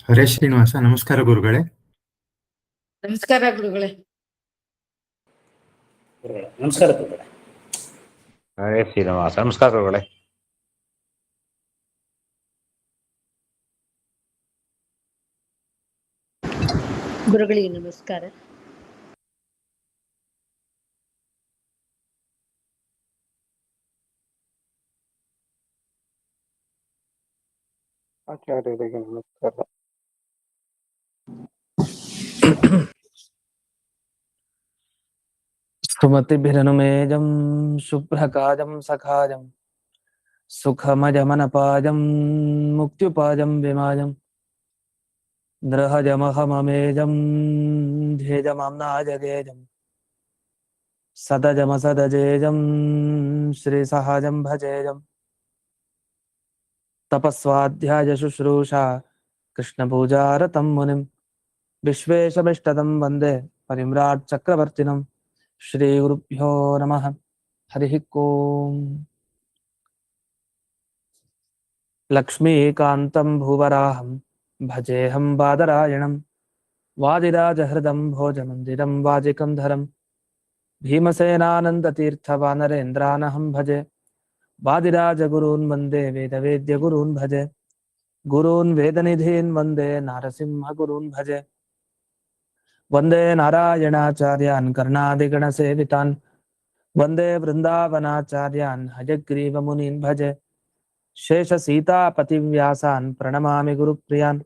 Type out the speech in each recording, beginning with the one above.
ಹರೇ ಶ್ರೀನಿವಾಸ. ನಮಸ್ಕಾರ ಗುರುಗಳೇ. ನಮಸ್ಕಾರ ಗುರುಗಳೇ. ನಮಸ್ಕಾರ ಗುರುಗಳೇ. ಹರೇ ಶ್ರೀನಿವಾಸ. ನಮಸ್ಕಾರ ಗುರುಗಳೇ. ಗುರುಗಳಿಗೆ ನಮಸ್ಕಾರ. ಆಚಾರ್ಯರಿಗೆ ನಮಸ್ಕಾರ. ಸುಮತಿಭಿರನುಮೇಜಂ ಶುಭ್ರಕಾಜಂ ಸಖಾಜಂ ಸುಖಮಜಮನಪಾಜಂ ಮುಕ್ತ್ಯುಪಾಜಂ ವಿಮಾಜಂ ನೃಹಜಮಹಮಮೇಜಂ ಧ್ಯೇಜಮಾಮ್ನಾಜಗೇಜಂ ಸದಜಮಸದಜೇಜಂ ಶ್ರೀಸಹಜಂ ಭಜೇಜಂ ತಪಸ್ವಾಧ್ಯಾಯ ಶುಶ್ರೂಷಾ ಕೃಷ್ಣಪೂಜಾರತಂ ಮುನಿಂ ವಿಶ್ವೇಶಮಿಷ್ಟದಂ ವಂದೇ ಪರಿಮ್ರಾಟ್ ಚಕ್ರವರ್ತಿನಂ. ಶ್ರೀ ಗುರುಭ್ಯೋ ನಮಃ. ಹರಿ ಓಂ. ಲಕ್ಷ್ಮೀಕಾಂತಂ ಭುವರಾಹಂ ಭಜೇಹಂ ಬಾದರಾಯಣಂ ವಾದಿರಾಜಹೃದಂ ಭೋಜಮಂದಿರಂ ವಾಜಿಕಂಧರಂ ಭೀಮಸೇನಾನಂದತೀರ್ಥವಾನರೇಂದ್ರಾನಹಂ ಭಜೆ ವಾದಿರಾಜಗುರೂನ್ ವಂದೇ ವೇದವೇದ್ಯಗುರೂನ್ ಭಜೆ ಗುರೂನ್ ವೇದನಿಧೀನ್ ವಂದೇ ನಾರಸಿಂಹಗುರೂನ್ ಭಜೆ ವಂದೇ ನಾರಾಯಣಾಚಾರ್ಯಾನ್ ಕರ್ಣಾದಿಗಣಸೇವಿತಾನ್ ವಂದೇ ವೃಂದಾವನಾಚಾರ್ಯಾನ್ ಹಯಗ್ರೀವಮುನೀನ್ ಭಜೆ ಶೇಷ ಸೀತಾಪತಿವ್ಯಾಸಾನ್ ಪ್ರಣಮಾಮಿ ಗುರುಪ್ರಿಯಾನ್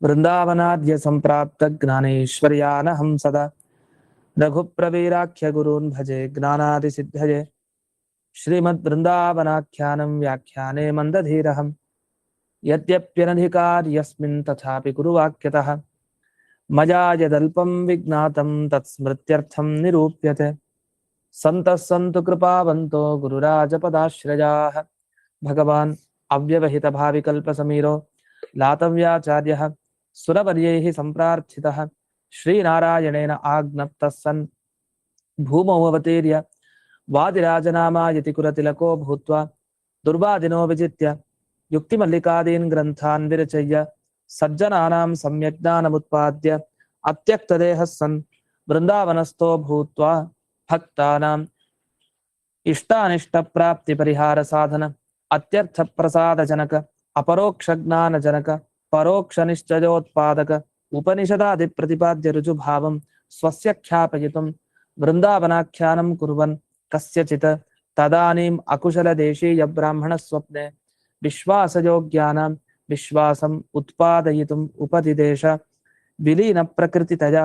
ವೃಂದಾವನಾದ್ಯ ಸಂಪ್ರಾಪ್ತ ಜ್ಞಾನೇಶ್ವರ್ಯಾನಹಂ ಸದಾ ರಘುಪ್ರವೀರಾಖ್ಯ ಗುರೂನ್ ಭಜೆ ಜ್ಞಾನಾದಿ ಸಿದ್ಧಯೇ ಶ್ರೀಮದ್ ವೃಂದಾವನಾಖ್ಯಾನಂ ವ್ಯಾಖ್ಯಾನೆ ಮಂದಧೀರಹಂ ಯದ್ಯಪ್ಯನಧಿಕಾರ್ಯಸ್ಮಿನ್ ತಥಾಪಿ ಗುರುವಾಕ್ಯತಃ ಮಜಾ ಯದಲ್ಪಂ ವಿಜ್ಞಾತಂ ತತ್ಸ್ಮೃತ್ಯರ್ಥಂ ನಿರೂಪ್ಯತೆ. ಸಂತಃ ಸಂತು ಕೃಪಾವಂತೋ ಗುರುರಾಜಪದಾಶ್ರಯಾಃ. ಭಗವಾನ್ ಅವ್ಯವಹಿತ ಭಾವಿಕಲ್ಪ ಸಮೀರೋ ಲಾತವ್ಯಾಚಾರ್ಯಃ ಸುರವರ್ಯೈಃ ಸಂಪ್ರಾರ್ಥಿತಃ ಶ್ರೀನಾರಾಯಣೇನ ಆಜ್ಞಪ್ತಃ ಸನ್ ಭೂಮೌ ಅವತೀರ್ಯ ವಾದಿರಾಜನಾಮಾಯತಿ ಕುರತಿಲಕೋ ಭೂತ್ವಾ ದುರ್ವಾದಿನೋ ವಿಜಿತ್ಯ ಯುಕ್ತಿಮಲ್ಲಿಕಾದೀನ್ ಗ್ರಂಥಾನ್ ವಿರಚಯ್ಯ ಸಜ್ಜನಾನಾಂ ಸಮ್ಯಜ್ಞಾನಮುತ್ಪಾದ್ಯ ಅತ್ಯಕ್ತದೇಹಃ ಸನ್ ವೃಂದಾವನಸ್ಥೋ ಭೂತ್ವಾ ಭಕ್ತಾನಾಂ ಇಷ್ಟಾನಿಷ್ಟ ಪ್ರಾಪ್ತಿ ಪರಿಹಾರ ಸಾಧನ ಅತ್ಯರ್ಥ ಪ್ರಸಾದ ಜನಕ ಅಪರೋಕ್ಷ ಜ್ಞಾನ ಜನಕ ಪರೋಕ್ಷ ನಿಶ್ಚಯೋತ್ಪಾದಕ ಉಪನಿಷದಾದಿ ಪ್ರತಿಪಾದ್ಯ ರುಜುಭಾವಂ ಸ್ವಸ್ಯ ಖ್ಯಾಪಯಿತುಂ ವೃಂದಾವನಾಖ್ಯಾನಂ ಕುರ್ವನ್ ಕಸ್ಯಚಿತ್ ತದಾನೀಂ ಅಕುಶಲ ದೇಶೀಯ ಬ್ರಾಹ್ಮಣ ಸ್ವಪ್ನೆ ವಿಶ್ವಾಸಯೋಗ್ಯಾನಾಂ ವಿಶ್ವಾಸಂ ಉತ್ಪಾದಯಿತುಂ ಉಪದಿದೇಶ ವಿಲೀನ ಪ್ರಕೃತಿತಯ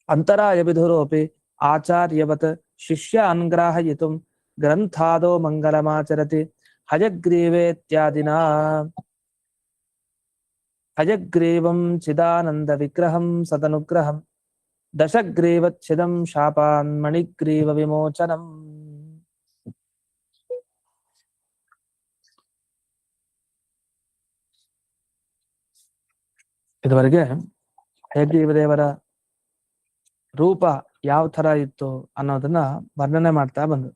ಅಂತರಾಯ ವಿಧುರೋಪಿ ಆಚಾರ್ಯವತ್ ಶಿಷ್ಯಾನ್ ಗ್ರಾಹಯಿತುಂ ಗ್ರಂಥಾದೋ ಮಂಗಲಮಾಚರತಿ ಹಯಗ್ರೀವೇತ್ಯಾದಿನಾ. ಹಯಗ್ರೀವಂ ಚಿದಾನಂದ ವಿಗ್ರಹಂ ಸದನುಗ್ರಹಂ ದಶಗ್ರೀವಚ್ಛಿದಂ ಶಾಪಾನ್ ಮಣಿಗ್ರೀವ ವಿಮೋಚನಂ. ಇದುವರೆಗೆ ಹಯಗ್ರೀವ ದೇವರ ರೂಪ ಯಾವ ತರ ಇತ್ತು ಅನ್ನೋದನ್ನ ವರ್ಣನೆ ಮಾಡ್ತಾ ಬಂದು,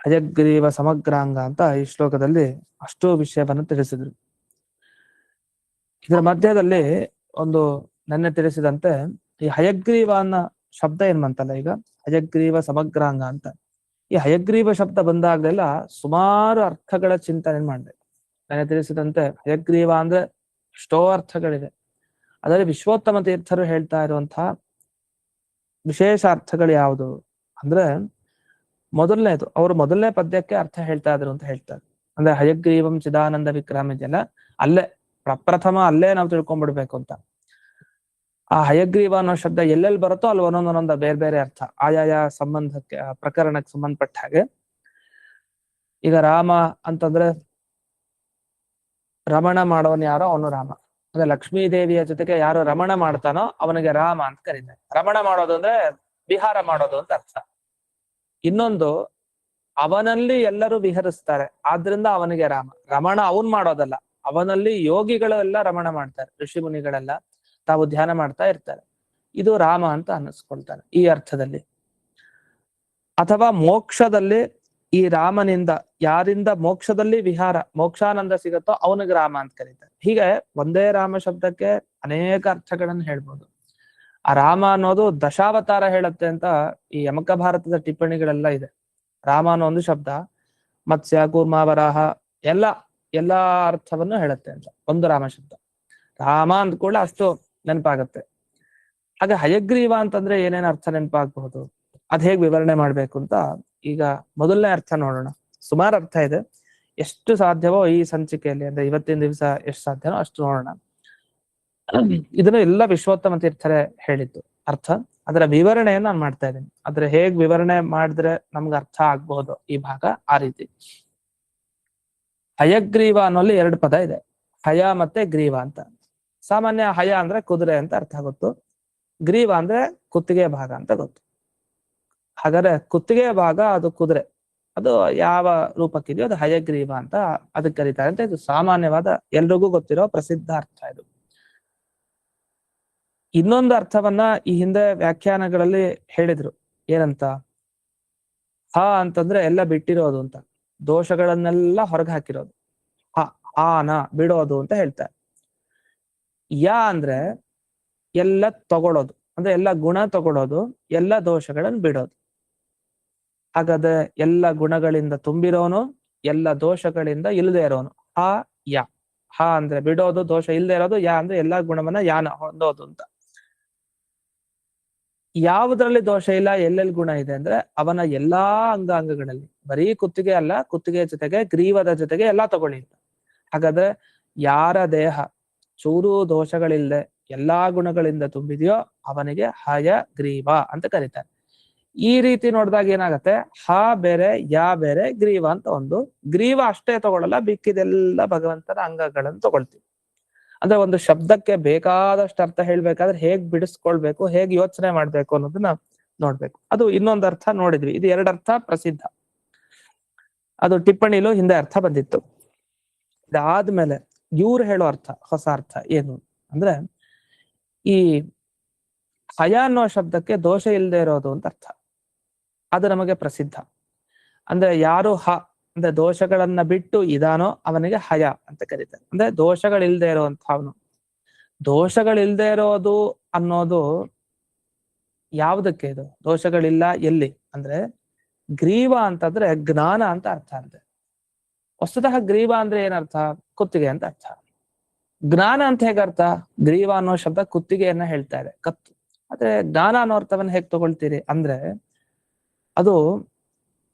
ಹಯಗ್ರೀವ ಸಮಗ್ರಾಂಗ ಅಂತ ಈ ಶ್ಲೋಕದಲ್ಲಿ ಅಷ್ಟೋ ವಿಷಯವನ್ನು ತಿಳಿಸಿದ್ರು. ಇದರ ಮಧ್ಯದಲ್ಲಿ ಒಂದು ನೆನ್ನೆ ತಿಳಿಸಿದಂತೆ ಈ ಹಯಗ್ರೀವ ಅನ್ನೋ ಶಬ್ದ ಏನ್ ಬಂತಲ್ಲ, ಈಗ ಹಯಗ್ರೀವ ಸಮಗ್ರಾಂಗ ಅಂತ, ಈ ಹಯಗ್ರೀವ ಶಬ್ದ ಬಂದಾಗಲೆಲ್ಲ ಸುಮಾರು ಅರ್ಥಗಳ ಚಿಂತನೆ ಮಾಡಿದೆ. ನೆನ್ನೆ ತಿಳಿಸಿದಂತೆ ಹಯಗ್ರೀವ ಅಂದ್ರೆ ಎಷ್ಟೋ ಅರ್ಥಗಳಿದೆ. ಅದರಲ್ಲಿ ವಿಶ್ವೋತ್ತಮ ತೀರ್ಥರು ಹೇಳ್ತಾ ಇರುವಂತಹ ವಿಶೇಷ ಅರ್ಥಗಳು ಯಾವುದು ಅಂದ್ರೆ, ಮೊದಲನೇದು ಅವರು ಮೊದಲನೇ ಪದ್ಯಕ್ಕೆ ಅರ್ಥ ಹೇಳ್ತಾ ಇದ್ರು ಅಂತ ಹೇಳ್ತಾರೆ. ಅಂದ್ರೆ ಹಯಗ್ರೀವಂ ಚಿದಾನಂದ ವಿಕ್ರಮ ಇದೆಯಲ್ಲ, ಅಲ್ಲೇ ಪ್ರಪ್ರಥಮ ಅಲ್ಲೇ ನಾವು ತಿಳ್ಕೊಂಡ್ಬಿಡ್ಬೇಕು ಅಂತ. ಆ ಹಯಗ್ರೀವ ಅನ್ನೋ ಶಬ್ದ ಎಲ್ಲೆಲ್ಲಿ ಬರುತ್ತೋ ಅಲ್ಲಿ ಒಂದೊಂದೊಂದೊಂದ ಬೇರೆ ಬೇರೆ ಅರ್ಥ ಆಯಾಯ ಸಂಬಂಧಕ್ಕೆ ಪ್ರಕರಣಕ್ಕೆ ಸಂಬಂಧಪಟ್ಟ ಹಾಗೆ. ಈಗ ರಾಮ ಅಂತಂದ್ರೆ ರಮಣ ಮಾಡೋನ್ ಯಾರೋ ಅವನು ರಾಮ. ಅಂದ್ರೆ ಲಕ್ಷ್ಮೀ ದೇವಿಯ ಜೊತೆಗೆ ಯಾರು ರಮಣ ಮಾಡ್ತಾನೋ ಅವನಿಗೆ ರಾಮ ಅಂತ ಕರೀತಾರೆ. ರಮಣ ಮಾಡೋದು ಅಂದ್ರೆ ವಿಹಾರ ಮಾಡೋದು ಅಂತ ಅರ್ಥ. ಇನ್ನೊಂದು, ಅವನಲ್ಲಿ ಎಲ್ಲರೂ ವಿಹರಿಸ್ತಾರೆ, ಆದ್ರಿಂದ ಅವನಿಗೆ ರಾಮ. ರಮಣ ಅವನ್ ಮಾಡೋದಲ್ಲ, ಅವನಲ್ಲಿ ಯೋಗಿಗಳೆಲ್ಲ ರಮಣ ಮಾಡ್ತಾರೆ, ಋಷಿ ಮುನಿಗಳೆಲ್ಲ ತಾವು ಧ್ಯಾನ ಮಾಡ್ತಾ ಇರ್ತಾರೆ. ಇದು ರಾಮ ಅಂತ ಅನ್ನಿಸ್ಕೊಳ್ತಾರೆ ಈ ಅರ್ಥದಲ್ಲಿ. ಅಥವಾ ಮೋಕ್ಷದಲ್ಲಿ ಈ ರಾಮನಿಂದ ಯಾರಿಂದ ಮೋಕ್ಷದಲ್ಲಿ ವಿಹಾರ ಮೋಕ್ಷಾನಂದ ಸಿಗತ್ತೋ ಅವನಿಗೆ ರಾಮ ಅಂತ ಕರೀತಾರೆ. ಹೀಗೆ ಒಂದೇ ರಾಮ ಶಬ್ದಕ್ಕೆ ಅನೇಕ ಅರ್ಥಗಳನ್ನು ಹೇಳ್ಬೋದು. ಆ ರಾಮ ಅನ್ನೋದು ದಶಾವತಾರ ಹೇಳತ್ತೆ ಅಂತ ಈ ಯಮಕ ಭಾರತದ ಟಿಪ್ಪಣಿಗಳೆಲ್ಲ ಇದೆ. ರಾಮ ಅನ್ನೋ ಒಂದು ಶಬ್ದ ಮತ್ಸ್ಯ ಕೂರ್ಮ ವರಾಹ ಎಲ್ಲಾ ಅರ್ಥವನ್ನು ಹೇಳುತ್ತೆ ಅಂತ ಒಂದು ರಾಮ ಶಬ್ದ. ರಾಮ ಅಂದ ಕೂಡ ಅಷ್ಟು ನೆನಪಾಗತ್ತೆ. ಹಾಗೆ ಹಯಗ್ರೀವ ಅಂತಂದ್ರೆ ಏನೇನ್ ಅರ್ಥ ನೆನಪಾಗಬಹುದು, ಅದ್ ಹೇಗ್ ವಿವರಣೆ ಮಾಡ್ಬೇಕು ಅಂತ ಈಗ ಮೊದಲನೇ ಅರ್ಥ ನೋಡೋಣ. ಸುಮಾರು ಅರ್ಥ ಇದೆ, ಎಷ್ಟು ಸಾಧ್ಯವೋ ಈ ಸಂಚಿಕೆಯಲ್ಲಿ ಅಂದ್ರೆ ಇವತ್ತಿನ ದಿವಸ ಎಷ್ಟು ಸಾಧ್ಯವೋ ಅಷ್ಟು ನೋಡೋಣ. ಇದನ್ನು ಎಲ್ಲ ವಿಶ್ವೋತ್ತಮ ತೀರ್ಥರೇ ಹೇಳಿದ್ದು ಅರ್ಥ. ಅದರ ವಿವರಣೆಯನ್ನು ನಾನು ಮಾಡ್ತಾ ಇದ್ದೀನಿ. ಆದ್ರೆ ಹೇಗ್ ವಿವರಣೆ ಮಾಡಿದ್ರೆ ನಮ್ಗೆ ಅರ್ಥ ಆಗ್ಬಹುದು ಈ ಭಾಗ, ಆ ರೀತಿ. ಹಯಗ್ರೀವ ಅನ್ನೋಲ್ಲಿ 2 ಪದ ಇದೆ, ಹಯ ಮತ್ತೆ ಗ್ರೀವ ಅಂತ. ಸಾಮಾನ್ಯ ಹಯ ಅಂದ್ರೆ ಕುದುರೆ ಅಂತ ಅರ್ಥ ಗೊತ್ತು, ಗ್ರೀವ ಅಂದ್ರೆ ಕುತ್ತಿಗೆ ಭಾಗ ಅಂತ ಗೊತ್ತು. ಹಾಗಾದ್ರೆ ಕುತ್ತಿಗೆ ಭಾಗ ಅದು ಕುದುರೆ, ಅದು ಯಾವ ರೂಪಕ್ಕಿದೆಯೋ ಅದು ಹಯಗ್ರೀವ ಅಂತ ಅದಕ್ಕೆ ಕರೀತಾರೆ ಅಂತ. ಇದು ಸಾಮಾನ್ಯವಾದ ಎಲ್ರಿಗೂ ಗೊತ್ತಿರೋ ಪ್ರಸಿದ್ಧ ಅರ್ಥ ಇದು. ಇನ್ನೊಂದು ಅರ್ಥವನ್ನ ಈ ಹಿಂದೆ ವ್ಯಾಖ್ಯಾನಗಳಲ್ಲಿ ಹೇಳಿದ್ರು. ಏನಂತ? ಹ ಅಂತಂದ್ರೆ ಎಲ್ಲ ಬಿಟ್ಟಿರೋದು ಅಂತ, ದೋಷಗಳನ್ನೆಲ್ಲ ಹೊರಗೆ ಹಾಕಿರೋದು. ಆನ ಬಿಡೋದು ಅಂತ ಹೇಳ್ತಾರೆ. ಯಾ ಅಂದ್ರೆ ಎಲ್ಲ ತಗೊಳೋದು, ಅಂದ್ರೆ ಎಲ್ಲ ಗುಣ ತಗೊಳೋದು, ಎಲ್ಲ ದೋಷಗಳನ್ನು ಬಿಡೋದು. ಹಾಗಾದ್ರೆ ಎಲ್ಲ ಗುಣಗಳಿಂದ ತುಂಬಿರೋನು, ಎಲ್ಲ ದೋಷಗಳಿಂದ ಇಲ್ಲದೆ ಇರೋನು. ಯ ಹ ಅಂದ್ರೆ ಬಿಡೋದು, ದೋಷ ಇಲ್ಲದೆ ಇರೋದು. ಯಾ ಅಂದ್ರೆ ಎಲ್ಲಾ ಗುಣವನ್ನ ಯಾನ ಹೊಂದೋದು ಅಂತ. ಯಾವುದ್ರಲ್ಲಿ ದೋಷ ಇಲ್ಲ, ಎಲ್ಲೆಲ್ಲಿ ಗುಣ ಇದೆ ಅಂದ್ರೆ ಅವನ ಎಲ್ಲಾ ಅಂಗಾಂಗಗಳಲ್ಲಿ, ಬರೀ ಕುತ್ತಿಗೆ ಅಲ್ಲ, ಕುತ್ತಿಗೆ ಜೊತೆಗೆ ಗ್ರೀವದ ಜೊತೆಗೆ ಎಲ್ಲಾ ತಗೊಳ್ಳಿ ಅಂತ. ಹಾಗಾದ್ರೆ ಯಾರ ದೇಹ ಚೂರು ದೋಷಗಳಿಲ್ಲದೆ ಎಲ್ಲಾ ಗುಣಗಳಿಂದ ತುಂಬಿದೆಯೋ ಅವನಿಗೆ ಹಯ ಗ್ರೀವ ಅಂತ ಕರೀತಾರೆ. ಈ ರೀತಿ ನೋಡಿದಾಗ ಏನಾಗತ್ತೆ, ಹ ಬೇರೆ ಯಾ ಬೇರೆ ಗ್ರೀವ ಅಂತ ಒಂದು. ಗ್ರೀವ ಅಷ್ಟೇ ತಗೊಳ್ಳಲ್ಲ, ಬಿಕ್ಕಿದೆಲ್ಲ ಭಗವಂತನ ಅಂಗಗಳನ್ನು ತಗೊಳ್ತೀವಿ. ಅಂದ್ರೆ ಒಂದು ಶಬ್ದಕ್ಕೆ ಬೇಕಾದಷ್ಟು ಅರ್ಥ ಹೇಳ್ಬೇಕಾದ್ರೆ ಹೇಗ್ ಬಿಡಿಸ್ಕೊಳ್ಬೇಕು, ಹೇಗ್ ಯೋಚನೆ ಮಾಡ್ಬೇಕು ಅನ್ನೋದನ್ನ ನೋಡ್ಬೇಕು. ಅದು ಇನ್ನೊಂದು ಅರ್ಥ ನೋಡಿದ್ವಿ. ಇದು 2 ಅರ್ಥ ಪ್ರಸಿದ್ಧ, ಅದು ಟಿಪ್ಪಣಿಲೂ ಹಿಂದೆ ಅರ್ಥ ಬಂದಿತ್ತು. ಇದಾದ್ಮೇಲೆ ಇವ್ರು ಹೇಳೋ ಅರ್ಥ, ಹೊಸ ಅರ್ಥ ಏನು ಅಂದ್ರೆ, ಈ ಹಯ ಅನ್ನೋ ಶಬ್ದಕ್ಕೆ ದೋಷ ಇಲ್ಲದೆ ಇರೋದು ಅಂತ ಅರ್ಥ. ಅದು ನಮಗೆ ಪ್ರಸಿದ್ಧ. ಅಂದ್ರೆ ಯಾರು ಅಂದ್ರೆ ದೋಷಗಳನ್ನ ಬಿಟ್ಟು ಇದಾನೋ ಅವನಿಗೆ ಹಯ ಅಂತ ಕರೀತಾರೆ. ಅಂದ್ರೆ ದೋಷಗಳಿಲ್ದೆ ಇರುವಂತಹವನು. ದೋಷಗಳಿಲ್ದೆ ಇರೋದು ಅನ್ನೋದು ಯಾವುದಕ್ಕೆ? ಇದು ದೋಷಗಳಿಲ್ಲ ಎಲ್ಲಿ ಅಂದ್ರೆ ಗ್ರೀವ ಅಂತಂದ್ರೆ ಜ್ಞಾನ ಅಂತ ಅರ್ಥ ಅಂತೆ. ವಸ್ತುತಃ ಗ್ರೀವ ಅಂದ್ರೆ ಏನರ್ಥ? ಕುತ್ತಿಗೆ ಅಂತ ಅರ್ಥ. ಜ್ಞಾನ ಅಂತ ಹೇಗೆ ಅರ್ಥ? ಗ್ರೀವ ಅನ್ನೋ ಶಬ್ದ ಕುತ್ತಿಗೆಯನ್ನ ಹೇಳ್ತಾ ಇದೆ, ಕತ್ತು. ಆದ್ರೆ ಜ್ಞಾನ ಅನ್ನೋ ಅರ್ಥವನ್ನ ಹೇಗ್ ತಗೊಳ್ತೀರಿ ಅಂದ್ರೆ, ಅದು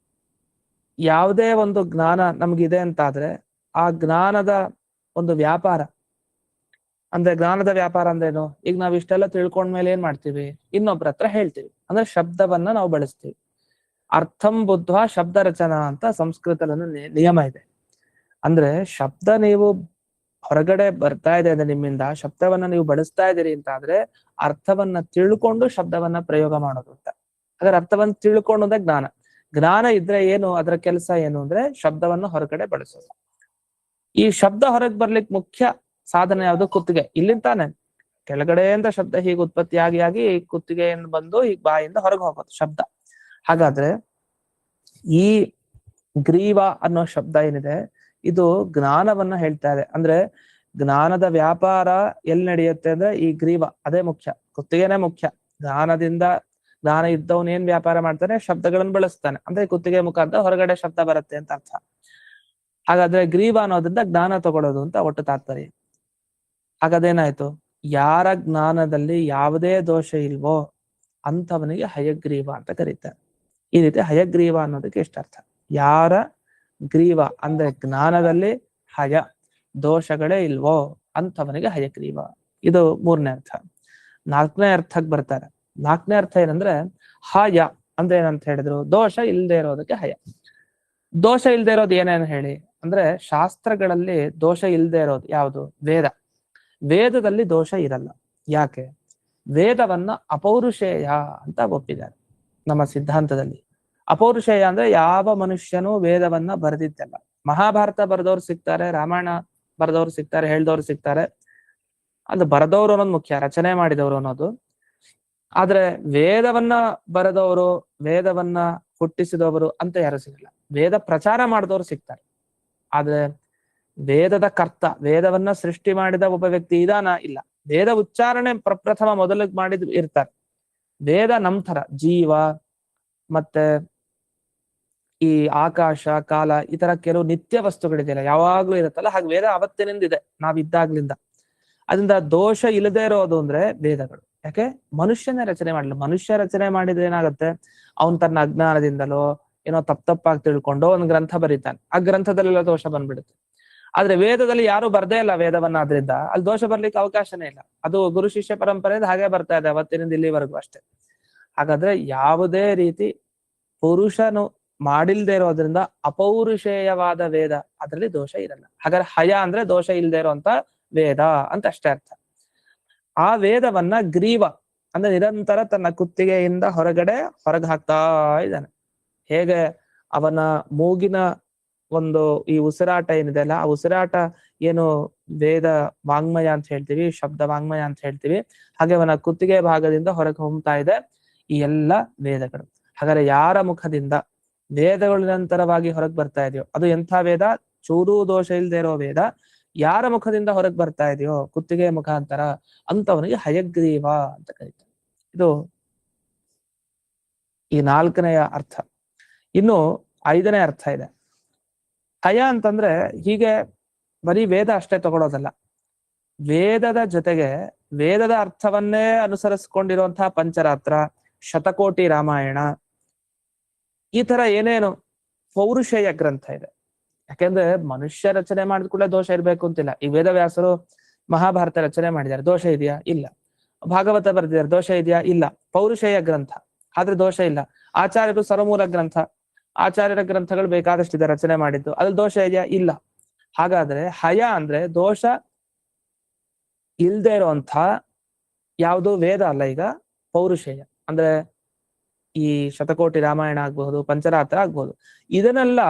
ಯಾವುದೇ ಒಂದು ಜ್ಞಾನ ನಮ್ಗಿದೆ ಅಂತ ಆದ್ರೆ ಆ ಜ್ಞಾನದ ಒಂದು ವ್ಯಾಪಾರ. ಅಂದ್ರೆ ಜ್ಞಾನದ ವ್ಯಾಪಾರ ಅಂದ್ರೇನು? ಈಗ ನಾವ್ ಇಷ್ಟೆಲ್ಲ ತಿಳ್ಕೊಂಡ್ಮೇಲೆ ಏನ್ ಮಾಡ್ತೀವಿ? ಇನ್ನೊಬ್ರ ಹತ್ರ ಹೇಳ್ತೀವಿ. ಅಂದ್ರೆ ಶಬ್ದವನ್ನ ನಾವು ಬಳಸ್ತೀವಿ. ಅರ್ಥಂ ಬುದ್ಧ್ವಾ ಶಬ್ದ ರಚನಾ ಅಂತ ಸಂಸ್ಕೃತದಲ್ಲಿ ನಿಯಮ ಇದೆ. ಅಂದ್ರೆ ಶಬ್ದ ನೀವು ಹೊರಗಡೆ ಬರ್ತಾ ಇದೆ ಅಂದ್ರೆ ನಿಮ್ಮಿಂದ ಶಬ್ದವನ್ನ ನೀವು ಬಳಸ್ತಾ ಇದ್ದೀರಿ ಅಂತ ಆದ್ರೆ ಅರ್ಥವನ್ನ ತಿಳ್ಕೊಂಡು ಶಬ್ದವನ್ನ ಪ್ರಯೋಗ ಮಾಡೋದು ಅಂತ. ಹಾಗಾದ್ರೆ ಅರ್ಥವನ್ನ ತಿಳ್ಕೊಂಡೋದೇ ಜ್ಞಾನ. ಜ್ಞಾನ ಇದ್ರೆ ಏನು, ಅದರ ಕೆಲಸ ಏನು ಅಂದ್ರೆ ಶಬ್ದವನ್ನ ಹೊರಗಡೆ ಬಳಸೋದು. ಈ ಶಬ್ದ ಹೊರಗೆ ಬರ್ಲಿಕ್ಕೆ ಮುಖ್ಯ ಸಾಧನ ಯಾವುದು? ಕುತ್ತಿಗೆ. ಇಲ್ಲಿಂದ ತಾನೆ ಕೆಳಗಡೆಯಿಂದ ಶಬ್ದ ಹೀಗೆ ಉತ್ಪತ್ತಿ ಆಗಿ ಕುತ್ತಿಗೆಯಿಂದ ಬಂದು ಈಗ ಬಾಯಿಂದ ಹೊರಗೆ ಹೋಗೋದು ಶಬ್ದ. ಹಾಗಾದ್ರೆ ಈ ಗ್ರೀವ ಅನ್ನೋ ಶಬ್ದ ಏನಿದೆ ಇದು ಜ್ಞಾನವನ್ನ ಹೇಳ್ತಾ ಇದೆ. ಅಂದ್ರೆ ಜ್ಞಾನದ ವ್ಯಾಪಾರ ಎಲ್ಲಿ ನಡೆಯುತ್ತೆ ಅಂದ್ರೆ ಈ ಗ್ರೀವ, ಅದೇ ಮುಖ್ಯ. ಕುತ್ತಿಗೆನೇ ಮುಖ್ಯ. ಜ್ಞಾನ ಇದ್ದವನ್ ಏನ್ ವ್ಯಾಪಾರ ಮಾಡ್ತಾನೆ? ಶಬ್ದಗಳನ್ನು ಬಳಸ್ತಾನೆ. ಅಂದ್ರೆ ಕುತ್ತಿಗೆ ಮುಖಾಂತರ ಹೊರಗಡೆ ಶಬ್ದ ಬರುತ್ತೆ ಅಂತ ಅರ್ಥ. ಹಾಗಾದ್ರೆ ಗ್ರೀವ ಅನ್ನೋದ್ರಿಂದ ಜ್ಞಾನ ತಗೊಳ್ಳೋದು ಅಂತ ಒಟ್ಟು ತಾತ್ಪರ್ಯ. ಹಾಗಾದೇನಾಯ್ತು? ಯಾರ ಜ್ಞಾನದಲ್ಲಿ ಯಾವುದೇ ದೋಷ ಇಲ್ವೋ ಅಂಥವನಿಗೆ ಹಯಗ್ರೀವ ಅಂತ ಕರೀತಾರೆ. ಈ ರೀತಿ ಹಯಗ್ರೀವ ಅನ್ನೋದಕ್ಕೆ ಎಷ್ಟು ಅರ್ಥ? ಯಾರ ಗ್ರೀವ ಅಂದ್ರೆ ಜ್ಞಾನದಲ್ಲಿ ಹಯ, ದೋಷಗಳೇ ಇಲ್ವೋ ಅಂಥವನಿಗೆ ಹಯಗ್ರೀವ. ಇದು 3ನೇ ಅರ್ಥ. 4ನೇ ಅರ್ಥಕ್ಕೆ ಬರ್ತಾರೆ. 4ನೇ ಅರ್ಥ ಏನಂದ್ರೆ, ಹಯ ಅಂದ್ರೆ ಏನಂತ ಹೇಳಿದ್ರು? ದೋಷ ಇಲ್ಲದೆ ಇರೋದಕ್ಕೆ ಹಯ. ದೋಷ ಇಲ್ಲದೆ ಇರೋದು ಏನೇನು ಹೇಳಿ ಅಂದ್ರೆ, ಶಾಸ್ತ್ರಗಳಲ್ಲಿ ದೋಷ ಇಲ್ಲದೆ ಇರೋದು ಯಾವುದು? ವೇದ. ವೇದದಲ್ಲಿ ದೋಷ ಇರಲ್ಲ. ಯಾಕೆ? ವೇದವನ್ನ ಅಪೌರುಷೇಯ ಅಂತ ಒಪ್ಪಿದ್ದಾರೆ ನಮ್ಮ ಸಿದ್ಧಾಂತದಲ್ಲಿ. ಅಪೌರುಷೇಯ ಅಂದ್ರೆ ಯಾವ ಮನುಷ್ಯನೂ ವೇದವನ್ನ ಬರೆದಿದ್ದಲ್ಲ. ಮಹಾಭಾರತ ಬರೆದವ್ರು ಸಿಗ್ತಾರೆ, ರಾಮಾಯಣ ಬರೆದವ್ರು ಸಿಗ್ತಾರೆ, ಹೇಳ್ದವ್ರು ಸಿಗ್ತಾರೆ. ಅದು ಬರೆದವ್ರು ಅನ್ನೋದು ಮುಖ್ಯ, ರಚನೆ ಮಾಡಿದವರು ಅನ್ನೋದು. ಆದ್ರೆ ವೇದವನ್ನ ಬರೆದವರು, ವೇದವನ್ನ ಹುಟ್ಟಿಸಿದವರು ಅಂತ ಯಾರು ಸಿಗಲ್ಲ. ವೇದ ಪ್ರಚಾರ ಮಾಡಿದವರು ಸಿಗ್ತಾರೆ. ಆದ್ರೆ ವೇದದ ಕರ್ತ, ವೇದವನ್ನ ಸೃಷ್ಟಿ ಮಾಡಿದ ಒಬ್ಬ ವ್ಯಕ್ತಿ ಇದಾನ? ಇಲ್ಲ. ವೇದ ಉಚ್ಚಾರಣೆ ಪ್ರಪ್ರಥಮ ಮೊದಲಿಗೆ ಮಾಡಿದ್ ಇರ್ತಾರೆ. ವೇದ ನಮ್ತರ ಜೀವ ಮತ್ತೆ ಈ ಆಕಾಶ ಕಾಲ ಈ ತರ ಕೆಲವು ನಿತ್ಯ ವಸ್ತುಗಳಿದೆಯಲ್ಲ, ಯಾವಾಗ್ಲೂ ಇರುತ್ತಲ್ಲ, ಹಾಗೆ ವೇದ ಅವತ್ತಿನಿಂದ ಇದೆ, ನಾವಿದ್ದಾಗ್ಲಿಂದ. ಅದರಿಂದ ದೋಷ ಇಲ್ಲದೆ ಇರೋದು ಅಂದ್ರೆ ವೇದಗಳು. ಯಾಕೆ? ಮನುಷ್ಯನೇ ರಚನೆ ಮಾಡಲಿಲ್ಲ. ಮನುಷ್ಯ ರಚನೆ ಮಾಡಿದ್ರೆ ಏನಾಗುತ್ತೆ, ಅವನ್ ತನ್ನ ಅಜ್ಞಾನದಿಂದಲೋ ಏನೋ ತಪ್ಪಾಗಿ ತಿಳ್ಕೊಂಡು ಒಂದು ಗ್ರಂಥ ಬರೀತಾನೆ, ಆ ಗ್ರಂಥದಲ್ಲೆಲ್ಲ ದೋಷ ಬಂದ್ಬಿಡುತ್ತೆ. ಆದ್ರೆ ವೇದದಲ್ಲಿ ಯಾರು ಬರ್ದೇ ಇಲ್ಲ ವೇದವನ್ನ, ಆದ್ರಿಂದ ಅಲ್ಲಿ ದೋಷ ಬರ್ಲಿಕ್ಕೆ ಅವಕಾಶನೇ ಇಲ್ಲ. ಅದು ಗುರು ಶಿಷ್ಯ ಪರಂಪರೆಯಿಂದ ಹಾಗೆ ಬರ್ತಾ ಇದೆ ಅವತ್ತಿನಿಂದ ಇಲ್ಲಿವರೆಗೂ ಅಷ್ಟೇ. ಹಾಗಾದ್ರೆ ಯಾವುದೇ ರೀತಿ ಪುರುಷನು ಮಾಡಿಲ್ದೇ ಇರೋದ್ರಿಂದ ಅಪೌರುಷೇಯವಾದ ವೇದ, ಅದರಲ್ಲಿ ದೋಷ ಇರಲ್ಲ. ಹಾಗಾದ್ರೆ ಹಯ ಅಂದ್ರೆ ದೋಷ ಇಲ್ಲದೆ ಇರುವಂತ ವೇದ ಅಂತ ಅಷ್ಟೇ ಅರ್ಥ. ಆ ವೇದವನ್ನ ಗ್ರೀವ ಅಂದ್ರೆ ನಿರಂತರ ತನ್ನ ಕುತ್ತಿಗೆಯಿಂದ ಹೊರಗೆ ಹಾಕ್ತಾ ಇದ್ದಾನೆ. ಹೇಗೆ ಅವನ ಮೂಗಿನ ಒಂದು ಈ ಉಸಿರಾಟ ಏನಿದೆ ಅಲ್ಲ, ಆ ಉಸಿರಾಟ ಏನು ವೇದ ವಾಂಗ್ಮಯ ಅಂತ ಹೇಳ್ತೀವಿ, ಶಬ್ದ ವಾಂಗ್ಮಯ ಅಂತ ಹೇಳ್ತೀವಿ, ಹಾಗೆ ಅವನ ಕುತ್ತಿಗೆ ಭಾಗದಿಂದ ಹೊರಗೆ ಹೊಮ್ತಾ ಇದೆ ಈ ಎಲ್ಲ ವೇದಗಳು. ಹಾಗಾದ್ರೆ ಯಾರ ಮುಖದಿಂದ ವೇದಗಳು ನಿರಂತರವಾಗಿ ಹೊರಗೆ ಬರ್ತಾ ಇದೆಯೋ ಅದು ಎಂಥ ವೇದ? ಚೂರೂ ದೋಷ ಇಲ್ಲದೆ ಇರೋ ವೇದ. ಯಾರ ಮುಖದಿಂದ ಹೊರಗೆ ಬರ್ತಾ ಇದೆಯೋ ಕುತ್ತಿಗೆ ಮುಖಾಂತರ, ಅಂತವನಿಗೆ ಹಯಗ್ರೀವ ಅಂತ ಕರೀತಾರೆ. ಇದು ಈ 4ನೆಯ ಅರ್ಥ. ಇನ್ನು 5ನೇ ಅರ್ಥ ಇದೆ. ಹಯ ಅಂತಂದ್ರೆ ಹೀಗೆ ಬರೀ ವೇದ ಅಷ್ಟೇ ತಗೊಳ್ಳೋದಲ್ಲ, ವೇದದ ಜೊತೆಗೆ ವೇದದ ಅರ್ಥವನ್ನೇ ಅನುಸರಿಸಿಕೊಂಡಿರುವಂತಹ ಪಂಚರಾತ್ರ, ಶತಕೋಟಿ ರಾಮಾಯಣ, ಈ ತರ ಏನೇನು ಪೌರುಷೇಯ ಗ್ರಂಥ ಇದೆ. ಯಾಕೆಂದ್ರೆ ಮನುಷ್ಯ ರಚನೆ ಮಾಡಿದ ಕೂಡಲೇ ದೋಷ ಇರ್ಬೇಕು ಅಂತಿಲ್ಲ. ಈ ವೇದವ್ಯಾಸರು ಮಹಾಭಾರತ ರಚನೆ ಮಾಡಿದ್ದಾರೆ, ದೋಷ ಇದೆಯಾ? ಇಲ್ಲ. ಭಾಗವತ ಬರೆದಿದ್ದಾರೆ, ದೋಷ ಇದೆಯಾ? ಇಲ್ಲ. ಪೌರುಷೇಯ ಗ್ರಂಥ ಆದ್ರೆ ದೋಷ ಇಲ್ಲ. ಆಚಾರ್ಯರು ಸರ್ವಮೂಲ ಗ್ರಂಥ, ಆಚಾರ್ಯರ ಗ್ರಂಥಗಳು ಬೇಕಾದಷ್ಟಿದೆ ರಚನೆ ಮಾಡಿದ್ದು, ಅದ್ರಲ್ಲಿ ದೋಷ ಇದೆಯಾ? ಇಲ್ಲ. ಹಾಗಾದ್ರೆ ಹಯ ಅಂದ್ರೆ ದೋಷ ಇಲ್ದೇ ಇರುವಂಥ ಯಾವುದು ವೇದ ಅಲ್ಲ, ಈಗ ಪೌರುಷೇಯ ಅಂದ್ರೆ ಈ ಶತಕೋಟಿ ರಾಮಾಯಣ ಆಗ್ಬಹುದು, ಪಂಚರಾತ್ರ ಆಗ್ಬಹುದು, ಇದನ್ನೆಲ್ಲ